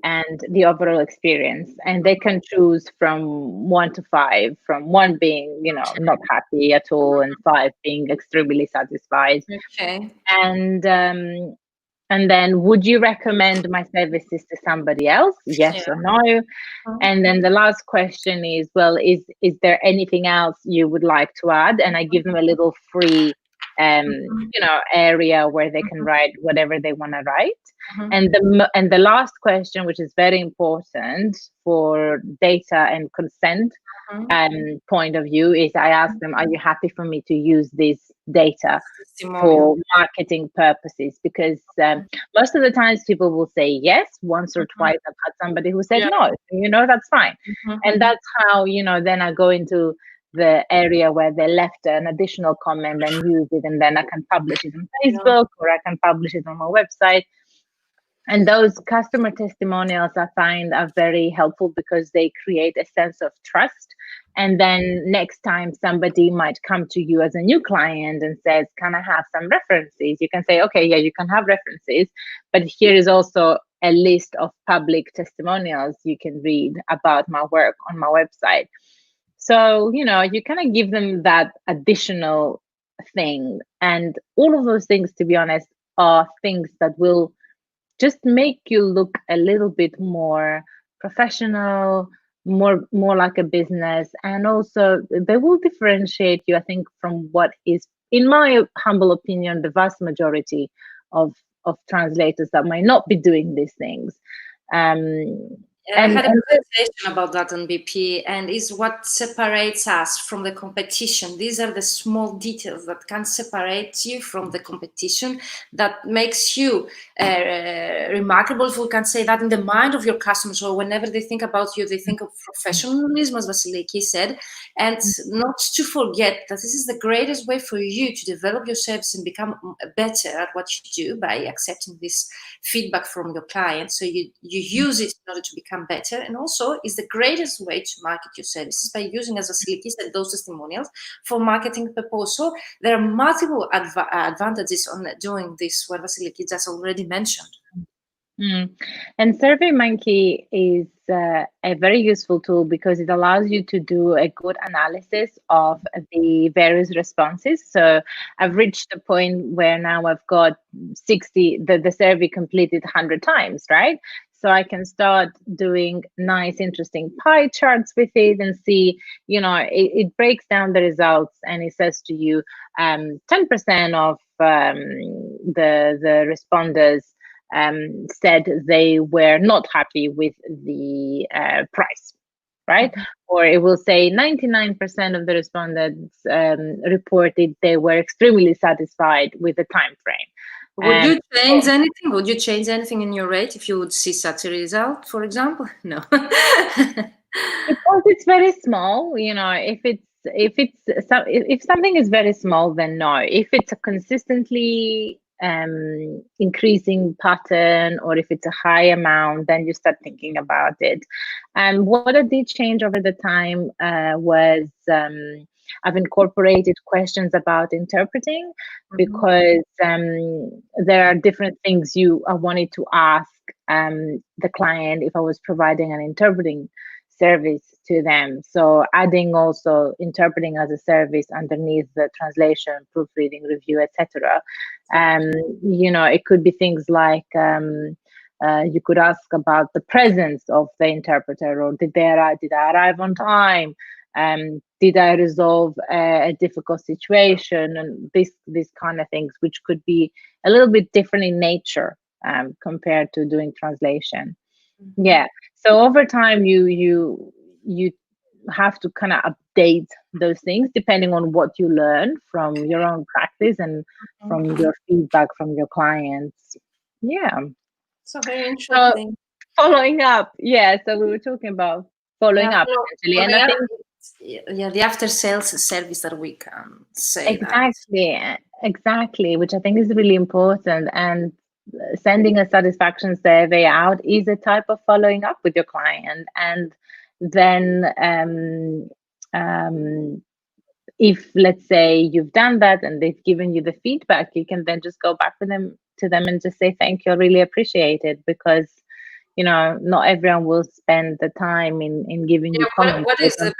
and the overall experience. And they can choose from 1 to 5, from 1 being, not happy at all, and 5 being extremely satisfied. Okay. And then, would you recommend my services to somebody else? Yes or no? And then the last question is, well, is there anything else you would like to add? And I give them a little free area where they can write whatever they want to write. And the last question, which is very important for data and consent point of view, is I ask them, are you happy for me to use this data for marketing purposes? Because most of the times people will say yes. Once or twice I've had somebody who said no, that's fine. And that's how, then I go into the area where they left an additional comment and use it, and then I can publish it on Facebook or I can publish it on my website. And those customer testimonials I find are very helpful because they create a sense of trust. And then next time somebody might come to you as a new client and says, can I have some references? You can say, okay, yeah, you can have references, but here is also a list of public testimonials you can read about my work on my website. So, you kind of give them that additional thing. And all of those things, to be honest, are things that will just make you look a little bit more professional, more like a business. And also they will differentiate you, I think, from what is, in my humble opinion, the vast majority of translators that might not be doing these things. I had a presentation about that on BP, and is what separates us from the competition. These are the small details that can separate you from the competition, that makes you remarkable, if we can say that, in the mind of your customers, or whenever they think about you, they think of professionalism, as Vasiliki said, and not to forget that this is the greatest way for you to develop your service and become better at what you do, by accepting this feedback from your clients. So you use it in order to become become better, and also is the greatest way to market your services by using, as Vasiliki said, those testimonials for marketing purpose. So there are multiple advantages on doing this, what Vasiliki just already mentioned. And SurveyMonkey is a very useful tool because it allows you to do a good analysis of the various responses. So I've reached a point where now I've got 60, the survey completed 100 times, right? So I can start doing nice, interesting pie charts with it and see, it breaks down the results and it says to you 10% of the responders said they were not happy with the price, right? Or it will say 99% of the respondents reported they were extremely satisfied with the time frame. Would you change anything? Would you change anything in your rate if you would see such a result, for example? No. Because it's very small, if something is very small, then no. If it's a consistently increasing pattern, or if it's a high amount, then you start thinking about it. And what I did change over the time was I've incorporated questions about interpreting, because there are different things I wanted to ask the client if I was providing an interpreting service to them. So adding also interpreting as a service underneath the translation, proofreading, review, etc. It could be things like you could ask about the presence of the interpreter, or did I arrive on time? Did I resolve a difficult situation? And these kind of things, which could be a little bit different in nature compared to doing translation. Yeah. So over time, you have to kind of update those things depending on what you learn from your own practice and from your feedback from your clients. Yeah. So very interesting. So, following up. Yeah. So we were talking about following up. Essentially. And I think the after sales service that we can say. Exactly, which I think is really important. And sending a satisfaction survey out is a type of following up with your client. And then if, let's say, you've done that and they've given you the feedback, you can then just go back to them and just say thank you, I really appreciate it, because not everyone will spend the time in giving you comments. That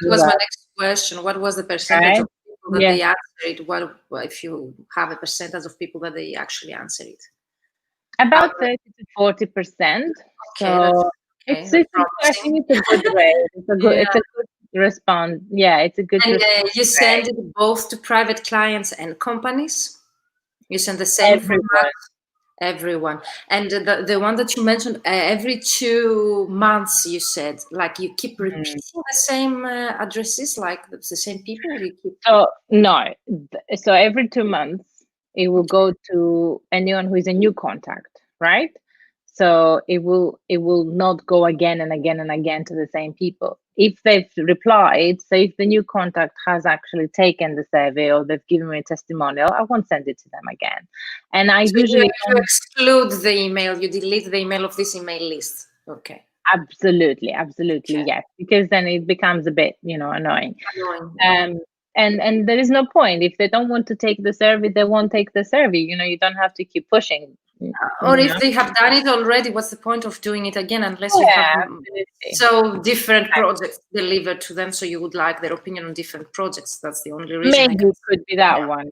was my next question. What was the percentage of people that they answered? What if you have a percentage of people that they actually answer it? About 30 to 40%. So it's I think it's a good rate. It's a good response. Yeah, it's a good. And you send it both to private clients and companies. You send the same format. Everyone. And the one that you mentioned, every 2 months, you said, like you keep repeating the same addresses, like the same people. So no. So every 2 months, it will go to anyone who is a new contact, right? So it will not go again and again and again to the same people. If they've replied, so if the new contact has actually taken the survey or they've given me a testimonial, I won't send it to them again. And I usually you exclude the email, you delete the email of this email list. Okay. Absolutely, yes, because then it becomes a bit, annoying. And there is no point. If they don't want to take the survey, they won't take the survey. You don't have to keep pushing. Or if they have done it already, what's the point of doing it again, unless you have so different projects delivered to them, so you would like their opinion on different projects. That's the only reason. Maybe it could be that one.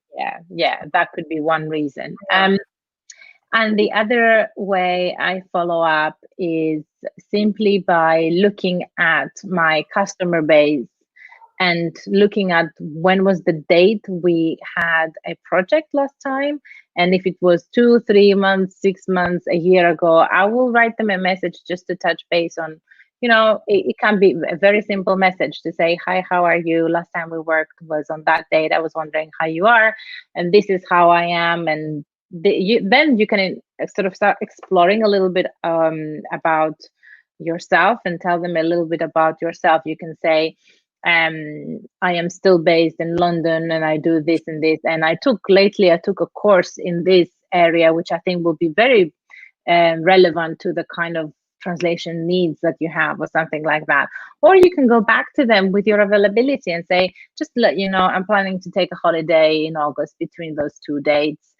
Yeah, that could be one reason. And the other way I follow up is simply by looking at my customer base and looking at when was the date we had a project last time. And if it was 2, 3 months, 6 months, a year ago, I will write them a message just to touch base on, it can be a very simple message to say, hi, how are you? Last time we worked was on that date. I was wondering how you are, and this is how I am. And then you can sort of start exploring a little bit about yourself and tell them a little bit about yourself. You can say, I am still based in London and I do this and this. And I took a course in this area, which I think will be very relevant to the kind of translation needs that you have or something like that. Or you can go back to them with your availability and say, just to let you know, I'm planning to take a holiday in August between those two dates.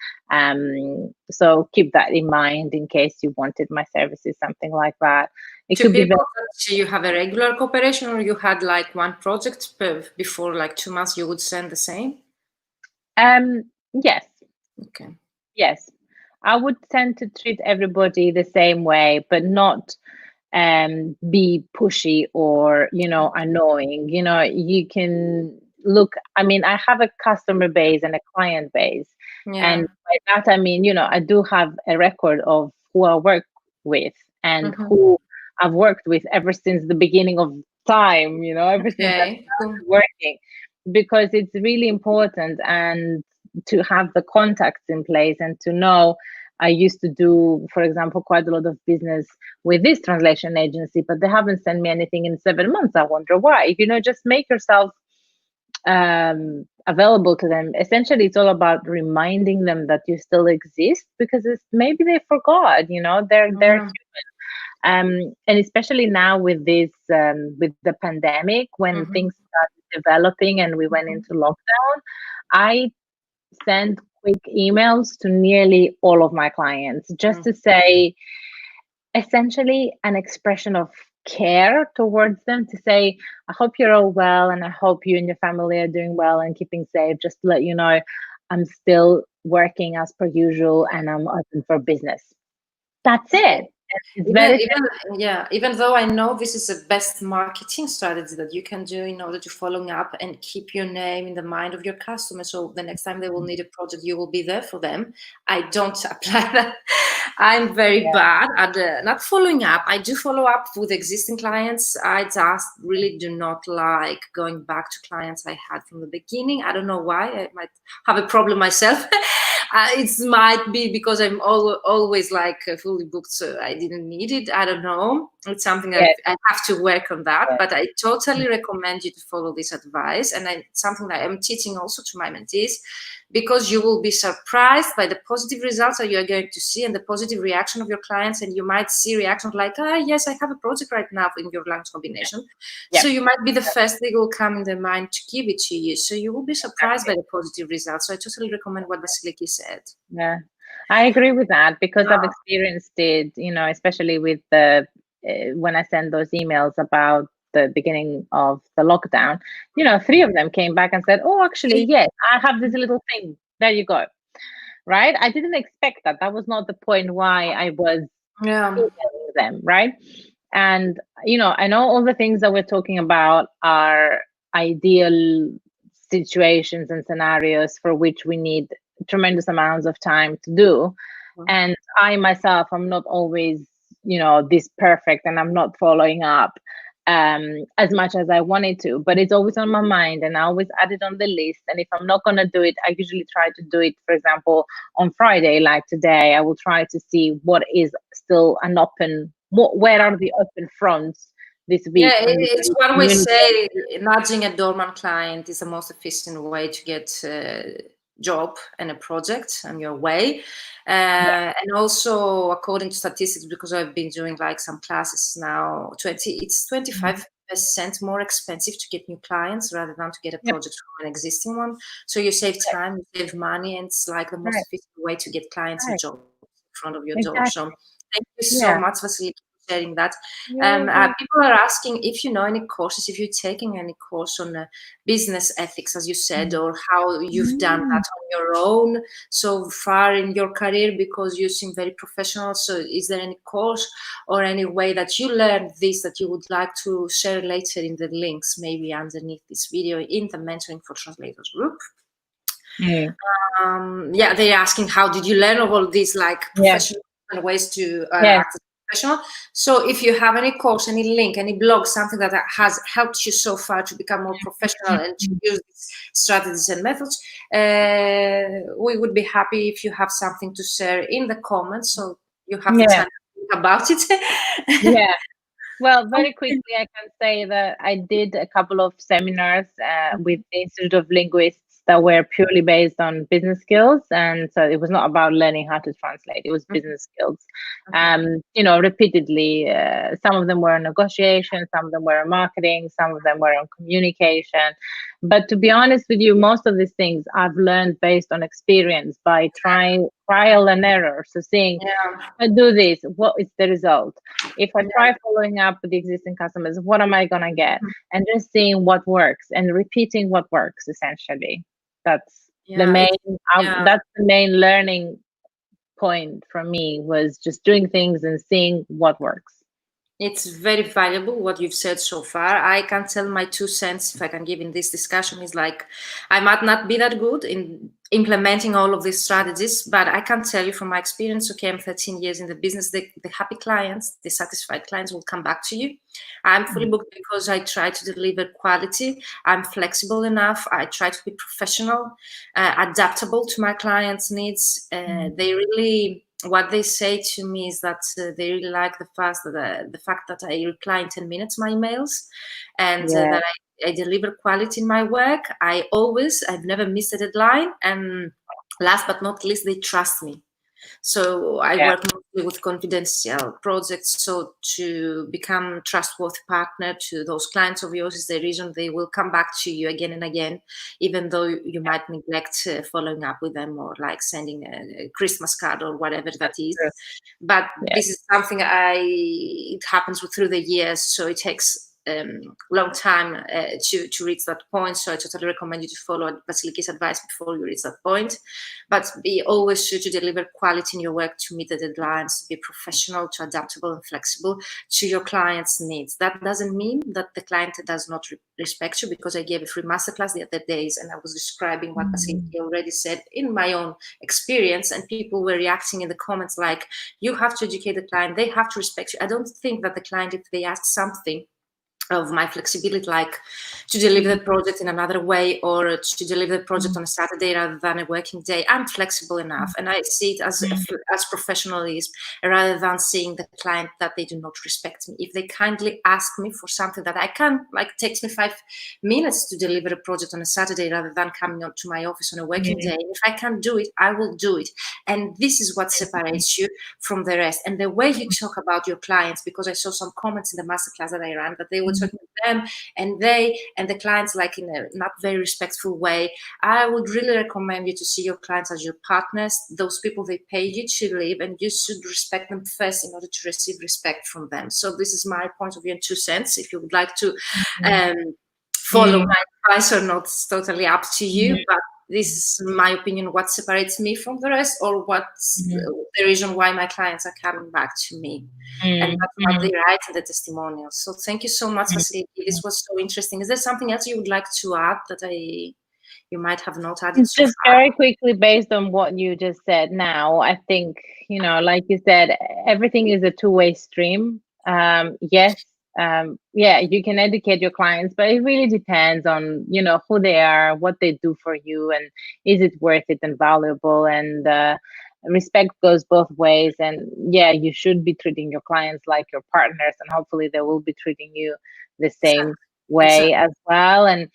So keep that in mind in case you wanted my services, something like that. It To could be people that you have a regular cooperation, or you had like one project before like 2 months, you would send the same? Yes. Okay. Yes. I would tend to treat everybody the same way, but not be pushy or, annoying. You can look, I mean, I have a customer base and a client base. Yeah. And by that, I mean, I do have a record of who I work with and who I've worked with ever since the beginning of time, ever since I started working, because it's really important and to have the contacts in place and to know. I used to do, for example, quite a lot of business with this translation agency, but they haven't sent me anything in 7 months. I wonder why. Just make yourself available to them. Essentially, it's all about reminding them that you still exist, because maybe they forgot. They're human. And especially now with this, with the pandemic, when things started developing and we went into lockdown, I send quick emails to nearly all of my clients just to say, essentially, an expression of care towards them, to say, I hope you're all well and I hope you and your family are doing well and keeping safe. Just to let you know, I'm still working as per usual and I'm open for business. That's it. It's even though I know this is the best marketing strategy that you can do in order to follow up and keep your name in the mind of your customers, so the next time they will need a project, you will be there for them. I don't apply that. I'm very bad at not following up. I do follow up with existing clients. I just really do not like going back to clients I had from the beginning. I don't know why. I might have a problem myself. It might be because I'm always like fully booked, so I didn't need it. I don't know. It's something I have to work on that. But I totally recommend you to follow this advice, and it's something that I'm teaching also to my mentees, because you will be surprised by the positive results that you are going to see and the positive reaction of your clients. And you might see reactions like, yes, I have a project right now in your language combination. So you might be the first thing will come in their mind to give it to you. So you will be surprised by the positive results. So I totally recommend what Vasiliki said. Yeah, I agree with that, because I've experienced it, especially with the when I send those emails about the beginning of the lockdown, 3 of them came back and said, oh, actually, yes, I have this little thing. There you go. Right? I didn't expect that. That was not the point why I was emailing them, right? And, I know all the things that we're talking about are ideal situations and scenarios for which we need tremendous amounts of time to do. And I myself, I'm not always, this perfect, and I'm not following up as much as I wanted to, but it's always on my mind and I always add it on the list. And if I'm not going to do it, I usually try to do it, for example, on Friday, like today. I will try to see what is still an open, where are the open fronts this week. It's what we say, nudging a dormant client is the most efficient way to get job and a project on your way. And also, according to statistics, because I've been doing like some classes now, it's 25% more expensive to get new clients rather than to get a project from an existing one. So you save time, you save money, and it's like the most efficient way to get clients and jobs in front of your door. So thank you so much, Vasiliki, for sharing that. People are asking if you know any courses, if you're taking any course on business ethics, as you said, or how you've done that on your own so far in your career, because you seem very professional. So is there any course or any way that you learned this that you would like to share later in the links, maybe underneath this video in the Mentoring for Translators group? They're asking, how did you learn of all these like professional ways to act as a professional? So if you have any course, any link, any blog, something that has helped you so far to become more professional and to use these strategies and methods, we would be happy if you have something to share in the comments, so you have the time to think about it. Well, very quickly, I can say that I did a couple of seminars with the Institute of Linguists that were purely based on business skills, and so it was not about learning how to translate. It was business skills. Repeatedly. Some of them were on negotiation, some of them were on marketing, some of them were on communication. But to be honest with you, most of these things I've learned based on experience, by trying trial and error. So seeing, if I do this, what is the result? If I try following up with the existing customers, what am I gonna get? And just seeing what works and repeating what works. Essentially, that's the main. That's the main learning point for me, was just doing things and seeing what works. It's very valuable what you've said so far. I can tell my 2 cents, if I can give in this discussion, is like, I might not be that good in implementing all of these strategies, but I can tell you from my experience, okay, I'm 13 years in the business, the happy clients, the satisfied clients will come back to you. I'm fully booked because I try to deliver quality. I'm flexible enough. I try to be professional, adaptable to my clients' needs. They really, what they say to me is that they really like the fact that I reply in 10 minutes my emails, and that I deliver quality in my work. I've never missed a deadline, and last but not least, they trust me. So I work mostly with confidential projects. So to become trustworthy partner to those clients of yours is the reason they will come back to you again and again, even though you might neglect following up with them, or like sending a Christmas card or whatever that is. But this is something it happens through the years. So it takes long time to reach that point. So I totally recommend you to follow Vasiliki's advice before you reach that point. But be always sure to deliver quality in your work, to meet the deadlines, to be professional, to adaptable and flexible to your client's needs. That doesn't mean that the client does not respect you, because I gave a free masterclass the other days and I was describing what Vasiliki already said in my own experience, and people were reacting in the comments like, you have to educate the client, they have to respect you. I don't think that the client, if they ask something of my flexibility, like to deliver the project in another way, or to deliver the project on a Saturday rather than a working day, I'm flexible enough, and I see it as professionalism, rather than seeing the client that they do not respect me. If they kindly ask me for something that I can, like, takes me 5 minutes to deliver a project on a Saturday rather than coming up to my office on a working day, if I can do it, I will do it. And this is what separates you from the rest. And the way you talk about your clients, because I saw some comments in the masterclass that I ran that they would talking with them and the clients like in a not very respectful way. I would really recommend you to see your clients as your partners, those people they pay you to live, and you should respect them first in order to receive respect from them. So this is my point of view and 2 cents. If you would like to follow my advice or not, it's totally up to you, but this is my opinion, what separates me from the rest, or what's the reason why my clients are coming back to me. And that's what they write in the testimonials. So thank you so much, Vasiliki. This was so interesting. Is there something else you would like to add that you might have not added so just far? Very quickly, based on what you just said now, I think, like you said, everything is a two-way stream. Yes, you can educate your clients, but it really depends on, who they are, what they do for you, and is it worth it and valuable. And respect goes both ways. And you should be treating your clients like your partners, and hopefully they will be treating you the same way as well. And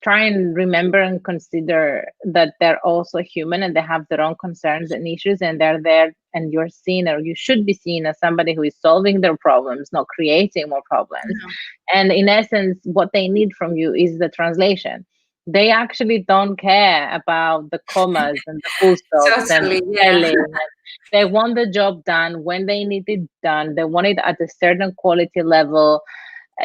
try and remember and consider that they're also human, and they have their own concerns and issues, and they're there, and you're seen, or you should be seen, as somebody who is solving their problems, not creating more problems. And in essence, what they need from you is the translation. They actually don't care about the commas and the full stops and the spelling. They want the job done when they need it done. They want it at a certain quality level.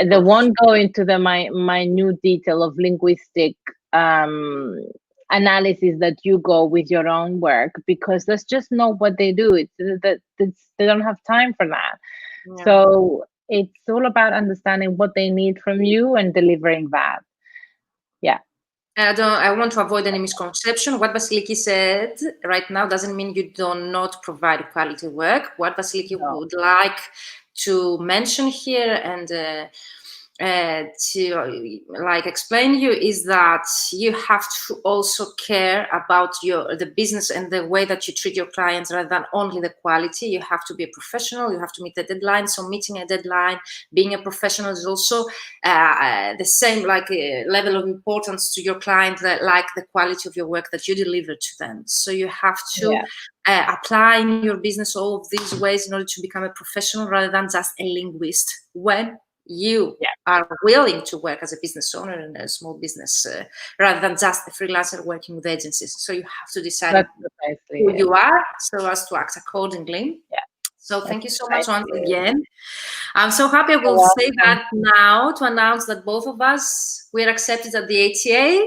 They won't go into the minute detail of linguistic analysis that you go with your own work, because that's just not what they do. They don't have time for that. So it's all about understanding what they need from you and delivering that. I want to avoid any misconception. What Vasiliki said right now doesn't mean you do not provide quality work. What Vasiliki would like to mention here and to like explain you is that you have to also care about the business and the way that you treat your clients rather than only the quality. You have to be a professional, you have to meet the deadline. So meeting a deadline, being a professional is also the same like level of importance to your client like the quality of your work that you deliver to them. So you have to apply in your business all of these ways in order to become a professional rather than just a linguist. When you are willing to work as a business owner in a small business rather than just a freelancer working with agencies. So you have to decide who you are so as to act accordingly. So thank you so much once again. I'm so happy I will say that now to announce that both of us were accepted at the ATA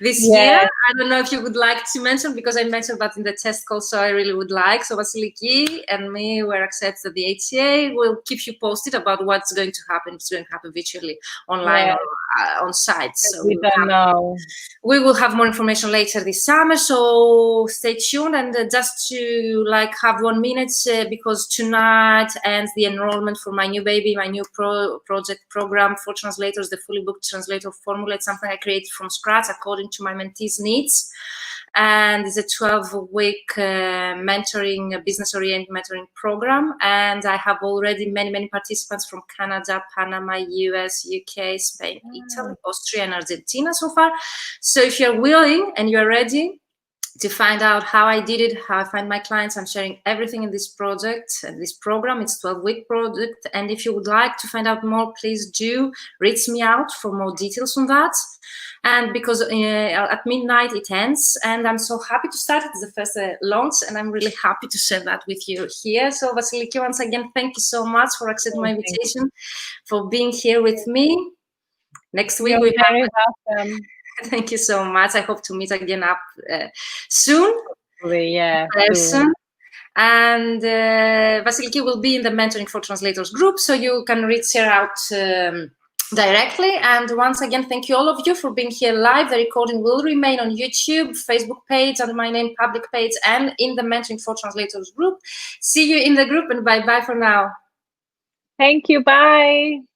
this year. I don't know if you would like to mention, because I mentioned that in the test call, so I really would like. So Vasiliki and me were accepted at the ATA. We'll keep you posted about what's going to happen. It's going to happen virtually, online, or on site. So we don't know. We will have more information later this summer, so stay tuned. And just to like have 1 minute, because tonight ends the enrollment for my new baby, my new project program for translators, the fully booked translator formula. It's something I created from scratch according to my mentees' needs. And it's a 12-week mentoring, business-oriented mentoring program. And I have already many participants from Canada, Panama, US, UK, Spain, Italy, Austria, and Argentina so far. So if you're willing and you're ready to find out how I did it, how I find my clients, I'm sharing everything in this project and this program. It's a 12-week project. And if you would like to find out more, please do reach me out for more details on that. And because at midnight it ends, and I'm so happy to start. It's the first launch, and I'm really happy to share that with you here. So Vasiliki, once again, thank you so much for accepting my invitation, for being here with me. Next week we have... welcome. Thank you so much. I hope to meet again up soon. Soon. And Vasiliki will be in the Mentoring for Translators group, so you can reach her out directly. And once again, thank you all of you for being here live. The recording will remain on YouTube, Facebook page, under my name, public page, and in the Mentoring for Translators group. See you in the group, and bye-bye for now. Thank you. Bye.